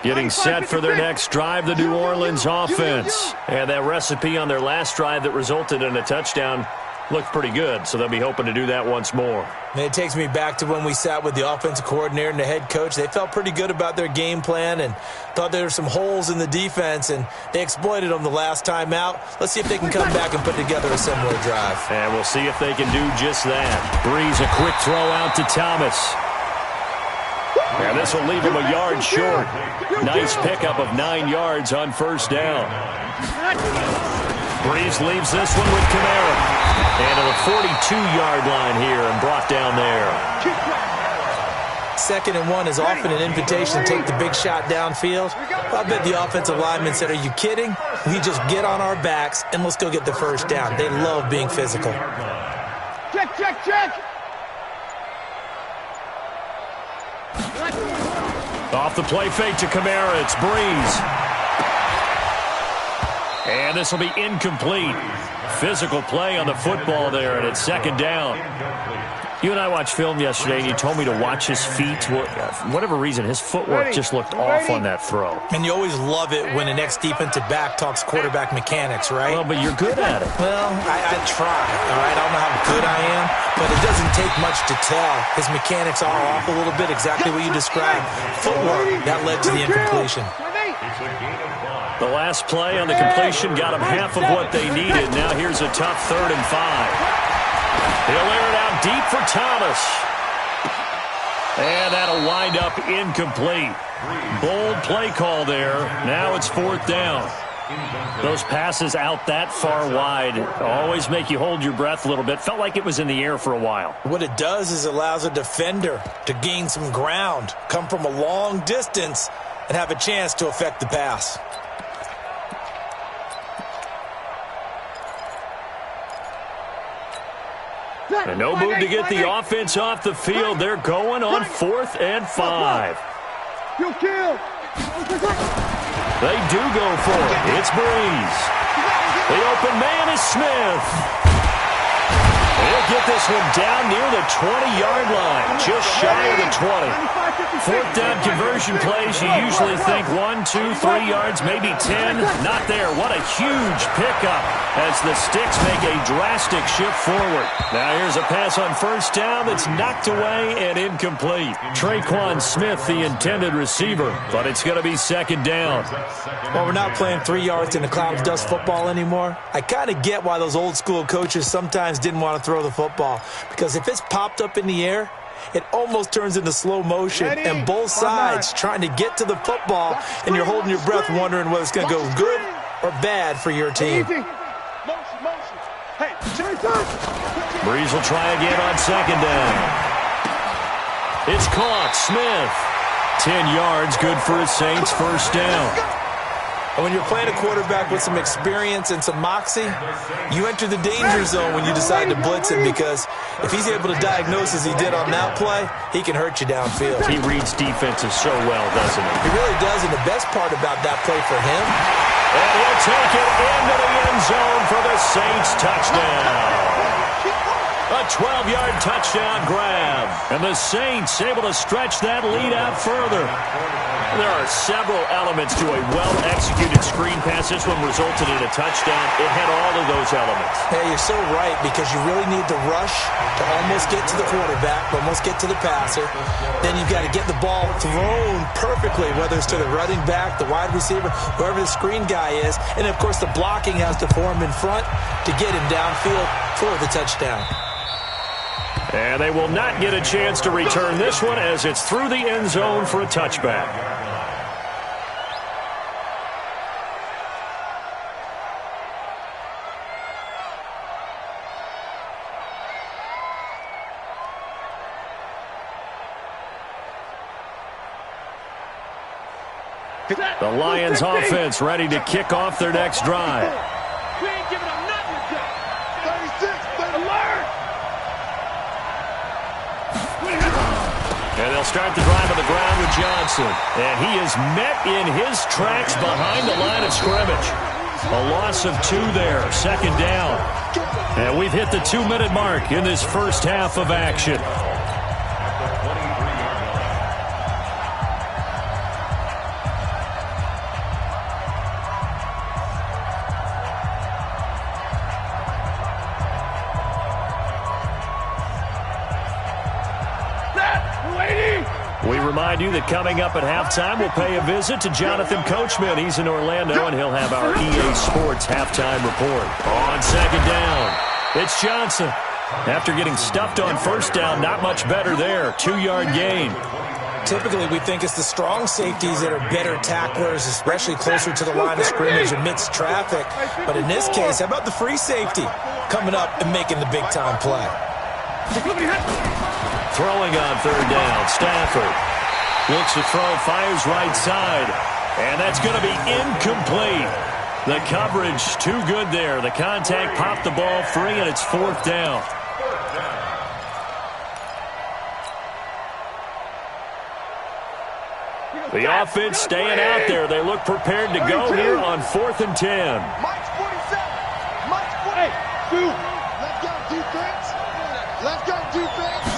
Getting set for their next drive, the New Orleans offense. And that recipe on their last drive that resulted in a touchdown looked pretty good, so they'll be hoping to do that once more. And it takes me back to when we sat with the offensive coordinator and the head coach. They felt pretty good about their game plan and thought there were some holes in the defense, and they exploited them the last time out. Let's see if they can come back and put together a similar drive. And we'll see if they can do just that. Breeze, a quick throw out to Thomas. And this will leave him a yard short. Nice pickup of 9 yards on first down. Breeze leaves this one with Kamara. And to the 42-yard line here and brought down there. 2nd and 1 is often an invitation to take the big shot downfield. I bet the offensive lineman said, are you kidding? We just get on our backs and let's go get the first down. They love being physical. Check, check, check. Off the play fake to Kamara, it's Breeze. And this will be incomplete. Physical play on the football there, and it's 2nd down. You and I watched film yesterday, and you told me to watch his feet. For whatever reason, his footwork just looked off on that throw. And you always love it when the next defensive back talks quarterback mechanics, right? Well, but you're good at it. Well, I try, all right? I don't know how good I am, but it doesn't take much to tell. His mechanics are off a little bit, exactly what you described. Footwork, that led to the incompletion. The last play on the completion got them half of what they needed. Now here's a tough 3rd and 5. He'll air it out deep for Thomas. And that'll wind up incomplete. Bold play call there. Now it's 4th down. Those passes out that far wide always make you hold your breath a little bit. Felt like it was in the air for a while. What it does is it allows a defender to gain some ground, come from a long distance, and have a chance to affect the pass. And no move to get the offense off the field. They're going on 4th and 5. You kill. They do go for it. It's Breeze. The open man is Smith. He'll get this one down near the 20-yard line, just shy of the 20. 4th down conversion plays, you usually think 1, 2, 3 yards, maybe 10. Not there. What a huge pickup as the Sticks make a drastic shift forward. Now here's a pass on first down that's knocked away and incomplete. Traquan Smith, the intended receiver, but it's going to be 2nd down. Well, we're not playing 3 yards in a cloud of dust football anymore. I kind of get why those old school coaches sometimes didn't want to throw the football, because if it's popped up in the air, it almost turns into slow motion, and both sides trying to get to the football, and you're holding your breath wondering whether it's going to go good or bad for your team. Breeze will try again on 2nd down. It's caught. Smith. 10 yards, good for his Saints, first down. And when you're playing a quarterback with some experience and some moxie, you enter the danger zone when you decide to blitz him, because if he's able to diagnose as he did on that play, he can hurt you downfield. He reads defenses so well, doesn't he? He really does, and the best part about that play for him, and he'll take it into the end zone for the Saints touchdown. A 12-yard touchdown grab. And the Saints able to stretch that lead out further. There are several elements to a well-executed screen pass. This one resulted in a touchdown. It had all of those elements. Hey, you're so right, because you really need the rush to almost get to the quarterback, almost get to the passer. Then you've got to get the ball thrown perfectly, whether it's to the running back, the wide receiver, whoever the screen guy is. And, of course, the blocking has to form in front to get him downfield for the touchdown. And they will not get a chance to return this one as it's through the end zone for a touchback. The Lions offense ready to kick off their next drive. We ain't giving them nothing. 36, alert! And they'll start the drive on the ground with Johnson. And he is met in his tracks behind the line of scrimmage. A loss of 2 there, 2nd down. And we've hit the 2-minute mark in this first half of action. We remind you that coming up at halftime, we'll pay a visit to Jonathan Coachman. He's in Orlando, and he'll have our EA Sports halftime report. On second down, it's Johnson. After getting stuffed on first down, not much better there. 2-yard gain. Typically, we think it's the strong safeties that are better tacklers, especially closer to the line of scrimmage amidst traffic. But in this case, how about the free safety coming up and making the big-time play? Throwing on third down, Stafford. Looks to throw, fires right side. And that's going to be incomplete. The coverage too good there. The contact popped the ball free, and it's fourth down. The offense staying out there. They look prepared to go here on 4th and 10. Mike's 47. Mike's 40. Let's go, defense. Let's go, defense.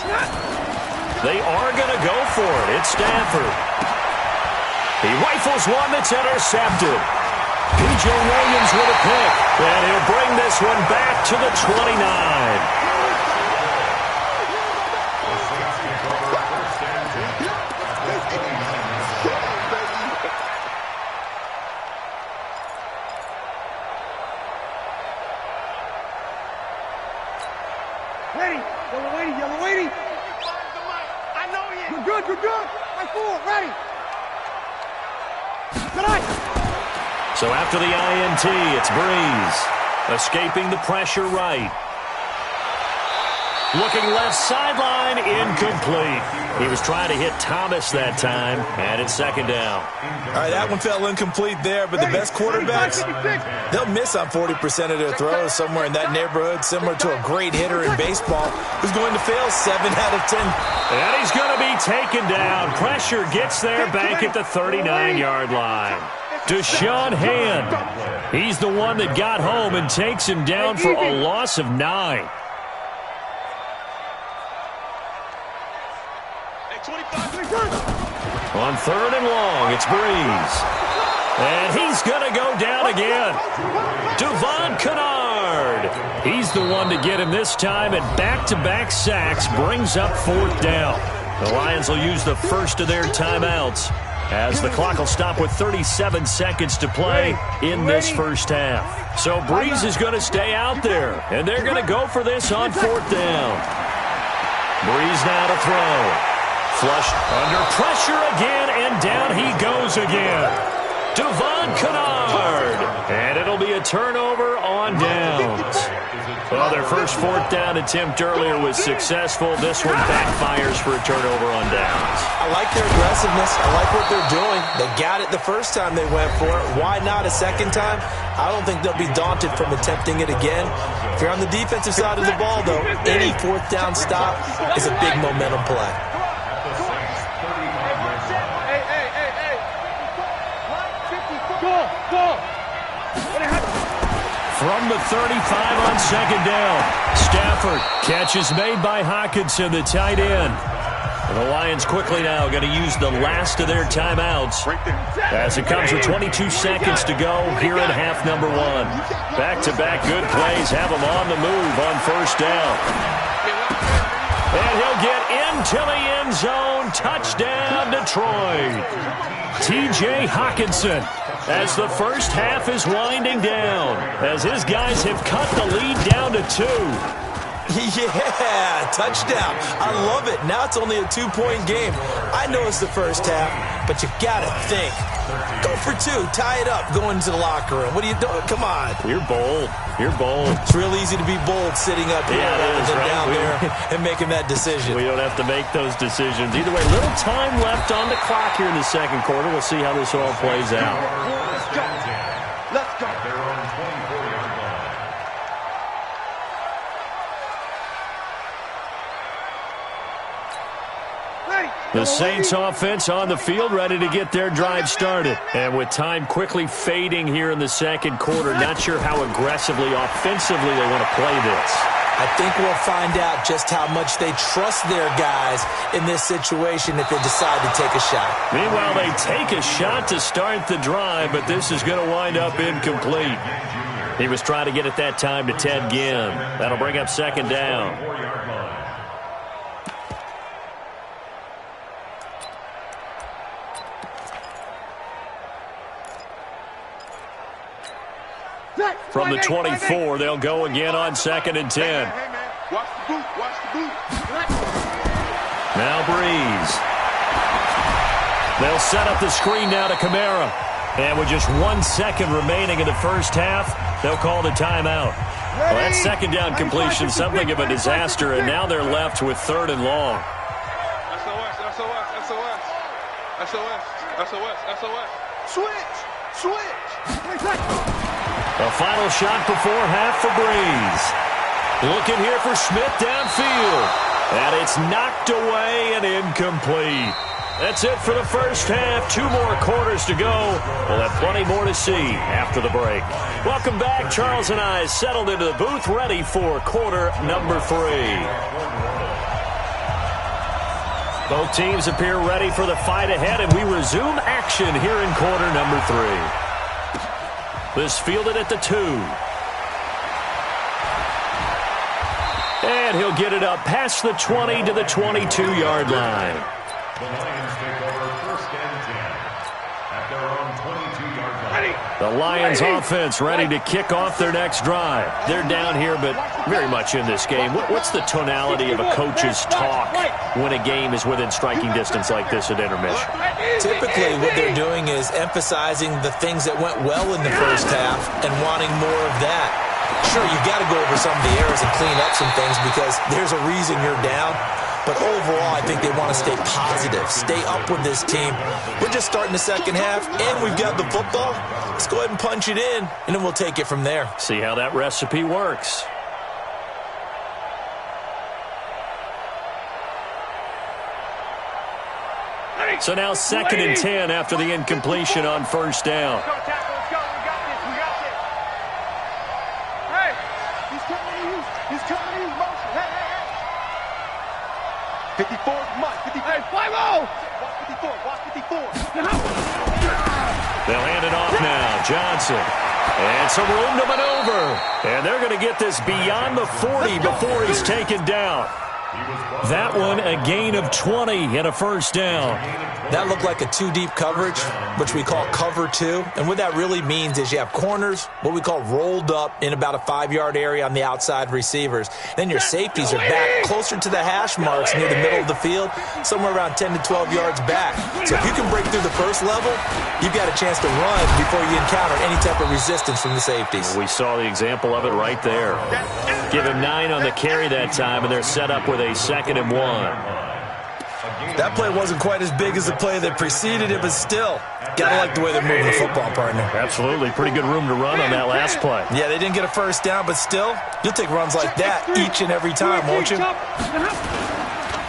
They are going to go for it. It's Stafford. He rifles one that's intercepted. P.J. Williams with a pick. And he'll bring this one back to the 29. Yellow waiting. I know he is. You're good. Right forward, ready. Tonight. So after the INT, it's Breeze. Escaping the pressure right. Looking left sideline, incomplete. He was trying to hit Thomas that time, and it's second down. All right, that one fell incomplete there, but the best quarterbacks, they'll miss on 40% of their throws somewhere in that neighborhood, similar to a great hitter in baseball who's going to fail 7 out of 10. And he's going to be taken down. Pressure gets there back at the 39-yard line. Deshaun Hand, he's the one that got home and takes him down for a loss of 9. On third and long, it's Breeze. And he's going to go down again. Devon Kennard. He's the one to get him this time, and back-to-back sacks brings up fourth down. The Lions will use the first of their timeouts as the clock will stop with 37 seconds to play in this first half. So Breeze is going to stay out there, and they're going to go for this on fourth down. Breeze now to throw. Flushed under pressure again, and down he goes again. Devon Kennard. And it'll be a turnover on downs. Well, their first fourth down attempt earlier was successful. This one backfires for a turnover on downs. I like their aggressiveness. I like what they're doing. They got it the first time they went for it. Why not a second time? I don't think they'll be daunted from attempting it again. If you're on the defensive side of the ball, though, any fourth down stop is a big momentum play. From the 35 on second down, Stafford. Catch is made by Hockenson, the tight end. And the Lions quickly now going to use the last of their timeouts as it comes with 22 seconds to go here in half number 1. Back-to-back good plays have them on the move on first down. And he'll get into the end zone. Touchdown, Detroit. T.J. Hockenson, as the first half is winding down, as his guys have cut the lead down to 2. Yeah, touchdown. I love it. Now it's only a 2-point game. I know it's the first half, but you got to think. Go for 2. Tie it up. Go into the locker room. What are you doing? Come on. You're bold. You're bold. It's real easy to be bold sitting up here rather than down there and making that decision. We don't have to make those decisions. Either way, little time left on the clock here in the second quarter. We'll see how this all plays out. Let's go. Let's go. They're on 24-yard line. The Saints offense on the field, ready to get their drive started. And with time quickly fading here in the second quarter, not sure how aggressively, offensively they want to play this. I think we'll find out just how much they trust their guys in this situation if they decide to take a shot. Meanwhile, they take a shot to start the drive, but this is going to wind up incomplete. He was trying to get it that time to Ted Ginn. That'll bring up second down. From the 24, they'll go again on 2nd and 10. Hey, man. Watch the boot. Watch the boot. Now Breeze. They'll set up the screen now to Kamara. And with just 1 second remaining in the first half, they'll call the timeout. Well, that second down completion, something of a disaster, and now they're left with 3rd and long. SOS. Switch. A final shot before half for Breeze. Looking here for Smith downfield. And it's knocked away and incomplete. That's it for the first half. 2 more quarters to go. We'll have plenty more to see after the break. Welcome back. Charles and I settled into the booth, ready for quarter number 3. Both teams appear ready for the fight ahead, and we resume action here in quarter number 3. This fielded at the 2. And he'll get it up past the 20 to the 22-yard line. The Lions take over 1st and 10 at their own 22-yard line. The Lions offense ready to kick off their next drive. They're down here, but very much in this game. What's the tonality of a coach's talk when a game is within striking distance like this at intermission? Typically, what they're doing is emphasizing the things that went well in the first half and wanting more of that. Sure, you've got to go over some of the errors and clean up some things because there's a reason you're down. But overall, I think they want to stay positive, stay up with this team. We're just starting the second half, and we've got the football. Let's go ahead and punch it in, and then we'll take it from there. See how that recipe works. So now 2nd and 10 after the incompletion on 1st down. Let's go, tackle. Let's go. We got this. We got this. Hey. He's coming to you. He's coming to you. Motion. Hey. 54, Mike. 54. Hey, 5-0. Watch 54. Watch 54. They'll hand it off now. Johnson. And some room to maneuver. And they're going to get this beyond the 40 before he's taken down. That one, a gain of 20 and a 1st down. That looked like a 2-deep coverage, which we call cover 2. And what that really means is you have corners, what we call rolled up in about a 5-yard area on the outside receivers. Then your safeties are back closer to the hash marks near the middle of the field, somewhere around 10 to 12 yards back. So if you can break through the first level, you've got a chance to run before you encounter any type of resistance from the safeties. We saw the example of it right there. Give him 9 on the carry that time, and they're set up with a 2nd and 1. That play wasn't quite as big as the play that preceded it, but still, gotta like the way they're moving the football, partner. Absolutely. Pretty good room to run on that last play. Yeah, they didn't get a 1st down, but still, you'll take runs like that each and every time, won't you?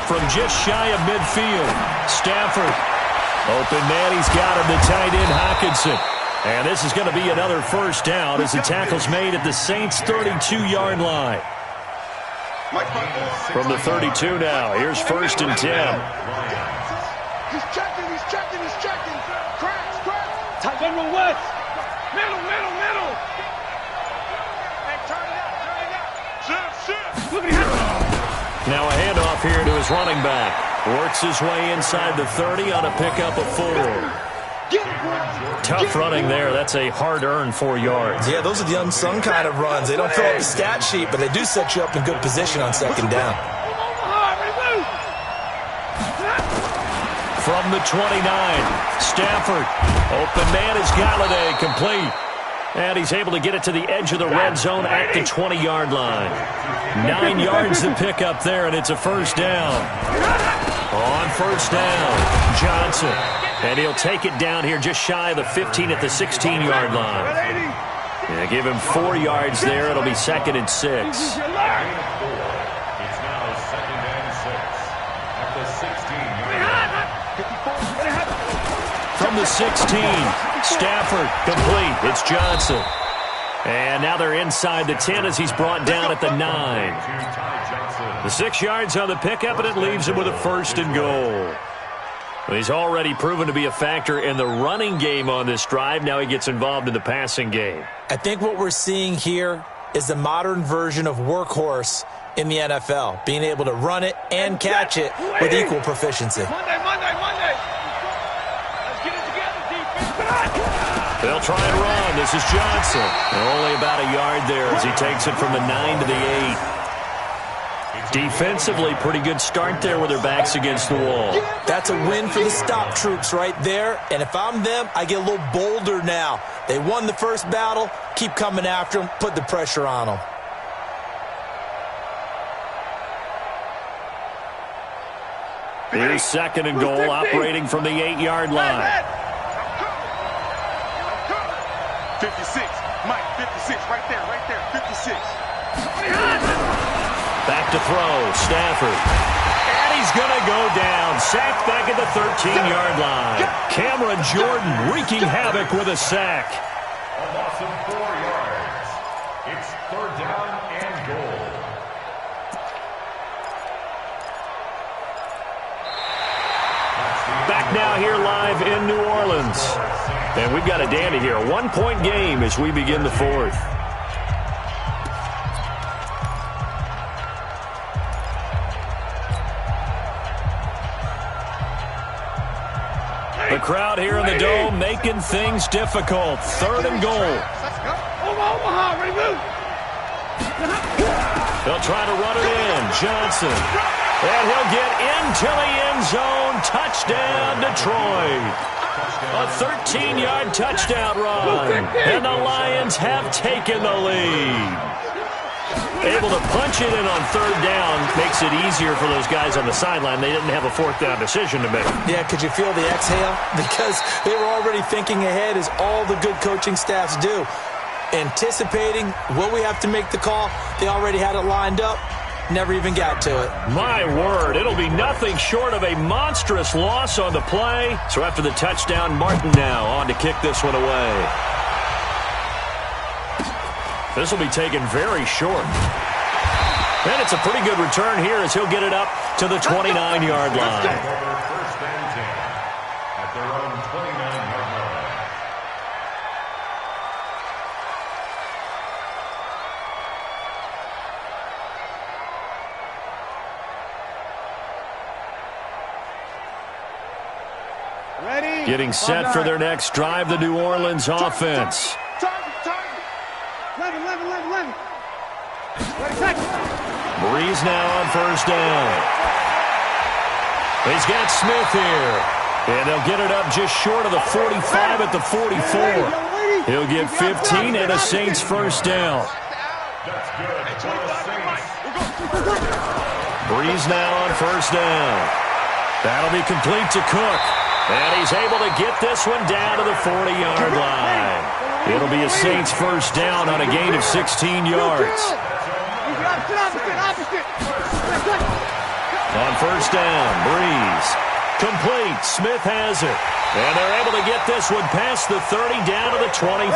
From just shy of midfield, Stafford. Open man, he's got him, the tight end, Hockenson. And this is going to be another 1st down as the tackle's made at the Saints' 32-yard line. From the 32 now, here's 1st and 10. He's checking. Cracks. Tight end roll west. Middle. Hey, turn it up. Shift. Look at him. Now a handoff here to his running back. Works his way inside the 30 on a pickup of 4. Tough running there. That's a hard-earned 4 yards. Yeah, those are the unsung kind of runs. They don't fill up the stat sheet, but they do set you up in good position on 2nd down. From the 29, Stafford. Open man is Galladay, complete. And he's able to get it to the edge of the red zone at the 20-yard line. 9 yards to pick up there, and it's a 1st down. On 1st down, Johnson. And he'll take it down here just shy of the 15 at the 16-yard line. Yeah, give him 4 yards there. It'll be 2nd and 6. It's now 2nd and 6 at the 16-yard line. From the 16, Stafford, complete. It's Johnson. And now they're inside the 10 as he's brought down at the 9. The 6 yards on the pickup, and it leaves him with a 1st and goal. He's already proven to be a factor in the running game on this drive. Now he gets involved in the passing game. I think what we're seeing here is the modern version of workhorse in the NFL, being able to run it and catch it with equal proficiency. Monday. Let's get it together, defense. They'll try and run. This is Johnson. Only about a yard there as he takes it from the 9 to the 8. Defensively, pretty good start there with their backs against the wall. That's a win for the stop troops right there. And if I'm them, I get a little bolder now. They won the first battle. Keep coming after them. Put the pressure on them. Here's 2nd and goal, operating from the 8-yard line. 56. Mike, 56. Right there. 56. Back to throw, Stafford. And he's going to go down. Sacked back at the 13-yard line. Cameron Jordan wreaking havoc with a sack. A loss of 4 yards. It's 3rd down and goal. Back now here live in New Orleans. And we've got a dandy here. A 1-point game as we begin the 4th. The crowd here in the Dome making things difficult. 3rd and goal. Omaha, ready, move. They'll try to run it in. Johnson. And he'll get into the end zone. Touchdown, Detroit. A 13-yard touchdown run. And the Lions have taken the lead. Able to punch it in on 3rd down makes it easier for those guys on the sideline. They didn't have a 4th down decision to make. Yeah, could you feel the exhale? Because they were already thinking ahead, as all the good coaching staffs do. Anticipating, will we have to make the call? They already had it lined up. Never even got to it. My word, it'll be nothing short of a monstrous loss on the play. So after the touchdown, Martin now on to kick this one away. This will be taken very short. And it's a pretty good return here as he'll get it up to the 29-yard line. 1st and 10 at their own 29-yard line. Ready? Getting set for their next drive, the New Orleans offense. Target. 11. Breeze now on 1st down. He's got Smith here. And they'll get it up just short of the 45 at the 44. He'll get 15 and a Saints 1st down. That's good for the Saints. Breeze now on 1st down. That'll be complete to Cook. And he's able to get this one down to the 40-yard line. It'll be a Saints 1st down on a gain of 16 yards. On 1st down, Breeze. Complete. Smith has it. And they're able to get this one past the 30 down to the 25.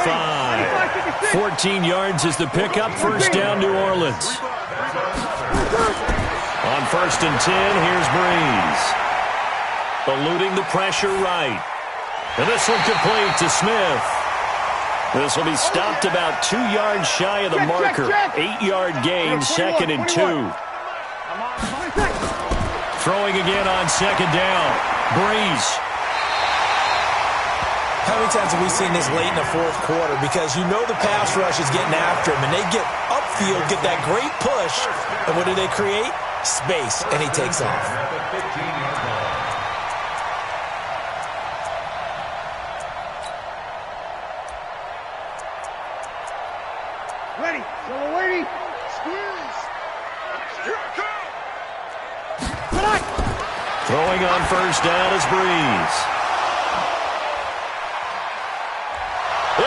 14 yards is the pickup. 1st down, New Orleans. On 1st and 10, here's Breeze. Eluding the pressure right. And this one complete to Smith. This will be stopped about 2 yards shy of the marker. 8-yard gain, 2nd and 2. Throwing again on 2nd down. Breeze. How many times have we seen this late in the 4th quarter? Because you know the pass rush is getting after him, and they get upfield, get that great push, and what do they create? Space, and he takes off. Ready. So waiting. Squeeze. Here I come. Throwing on 1st down is Breeze.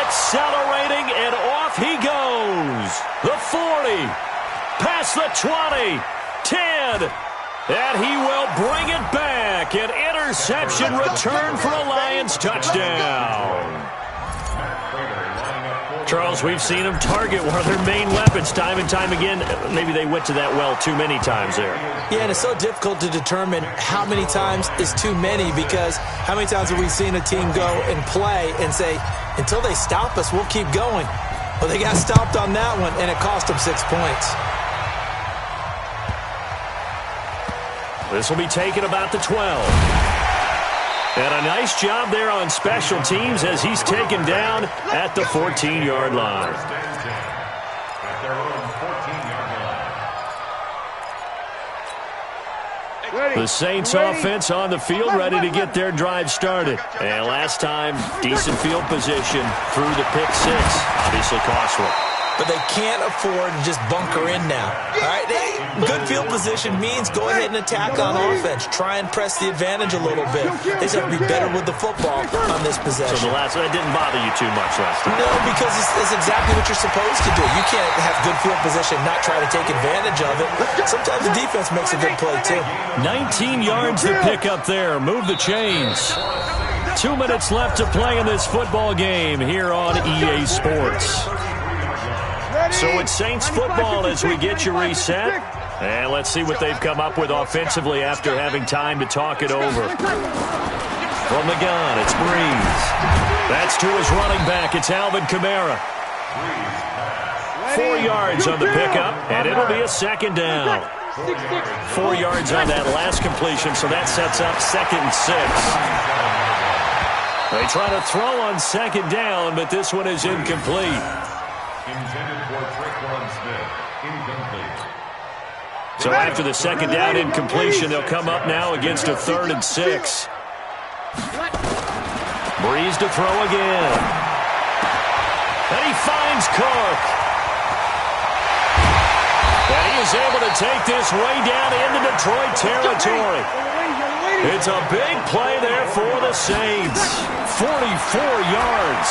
Accelerating, and off he goes. The 40. Past the 20. 10. And he will bring it back. An interception return for a Lions touchdown. Charles, we've seen them target one of their main weapons time and time again. Maybe they went to that well too many times there. Yeah, and it's so difficult to determine how many times is too many, because how many times have we seen a team go and play and say, until they stop us, we'll keep going. Well, they got stopped on that one, and it cost them 6 points. This will be taken about the 12. And a nice job there on special teams as he's taken down at the 14-yard line. At their own 14-yard line. The Saints offense on the field, ready to get their drive started. And last time, decent field position through the pick six. Obviously costly. But they can't afford to just bunker in now. All right, good field position means go ahead and attack on offense. Try and press the advantage a little bit. They just have to be better with the football on this possession. So that didn't bother you too much last time? No, because it's exactly what you're supposed to do. You can't have good field position, not try to take advantage of it. Sometimes the defense makes a good play, too. 19 yards to pick up there. Move the chains. 2 minutes left to play in this football game here on EA Sports. So it's Saints football as we get you reset. And let's see what they've come up with offensively after having time to talk it over. From the gun, it's Breeze. That's to his running back. It's Alvin Kamara. 4 yards on the pickup, and it'll be a second down. 4 yards on that last completion, so that sets up 2nd and 6. They try to throw on second down, but this one is incomplete. Intended for Traquan Smith. Incomplete. So after the second down incompletion, they'll come up now against a 3rd and 6. Breeze to throw again. And he finds Cook. And he is able to take this way down into Detroit territory. It's a big play there for the Saints. 44 yards.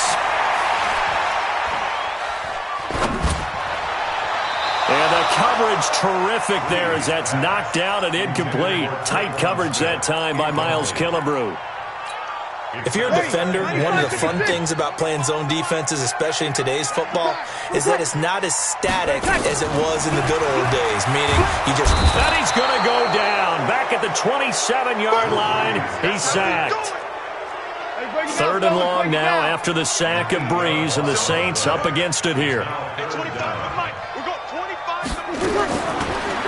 And the coverage terrific there as that's knocked down and incomplete. Tight coverage that time by Miles Killebrew. If you're a defender, one of the fun things about playing zone defenses, especially in today's football, is that it's not as static as it was in the good old days, meaning you just... And he's going to go down. Back at the 27-yard line, he's sacked. 3rd and long now after the sack of Breeze, and the Saints up against it here.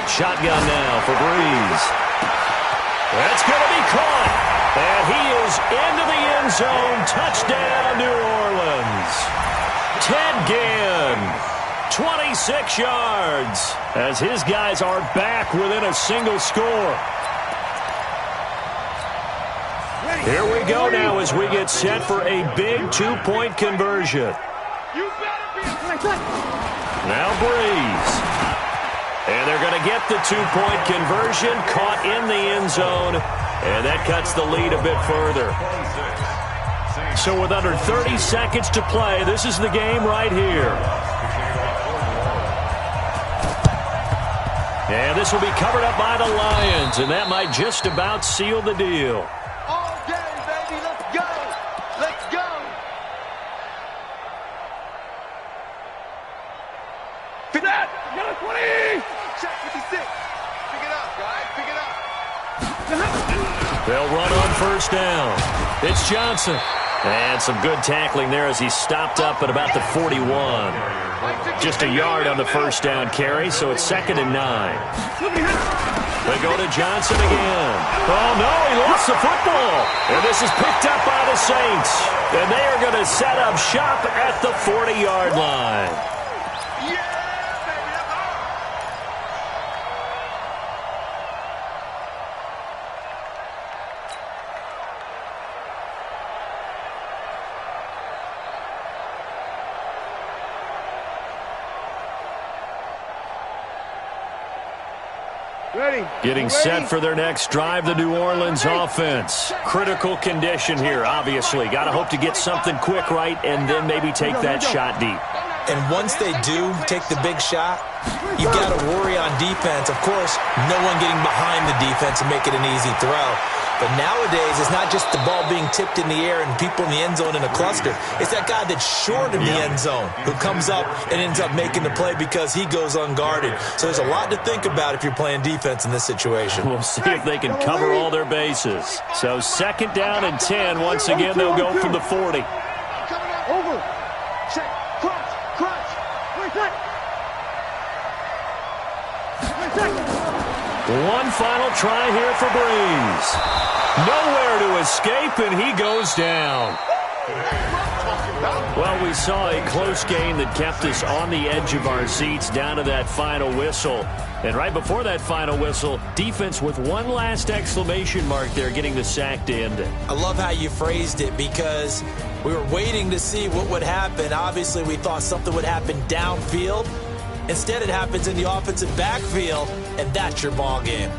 Shotgun now for Breeze. That's going to be caught. And he is into the end zone. Touchdown, New Orleans. Ted Ginn, 26 yards, as his guys are back within a single score. Here we go now as we get set for a big 2-point conversion. Now Breeze. And they're going to get the 2-point conversion, caught in the end zone, and that cuts the lead a bit further. So with under 30 seconds to play, this is the game right here. And this will be covered up by the Lions, and that might just about seal the deal. All day, baby, let's go! Let's go! That! 20! Check 56. Pick it up, guys. Pick it up. They'll run on first down. It's Johnson. And some good tackling there as he stopped up at about the 41. Just a yard on the first down carry, so it's 2nd and 9. They go to Johnson again. Oh, no, he lost the football. And this is picked up by the Saints. And they are going to set up shop at the 40-yard line. Getting set for their next drive, the New Orleans offense. Critical condition here, obviously. Got to hope to get something quick right and then maybe take that shot deep. And once they do take the big shot, you've got to worry on defense. Of course, no one getting behind the defense and make it an easy throw. But nowadays, it's not just the ball being tipped in the air and people in the end zone in a cluster. It's that guy that's short of the end zone who comes up and ends up making the play because he goes unguarded. So there's a lot to think about if you're playing defense in this situation. We'll see if they can cover all their bases. So 2nd down and 10. Once again, they'll go from the 40. Over. Check. Crunch. Crunch. One final try here for Breeze. Nowhere to escape, and he goes down. Well, we saw a close game that kept us on the edge of our seats down to that final whistle. And right before that final whistle, defense with one last exclamation mark there, getting the sack to end it. I love how you phrased it because we were waiting to see what would happen. Obviously, we thought something would happen downfield. Instead, it happens in the offensive backfield, and that's your ball game.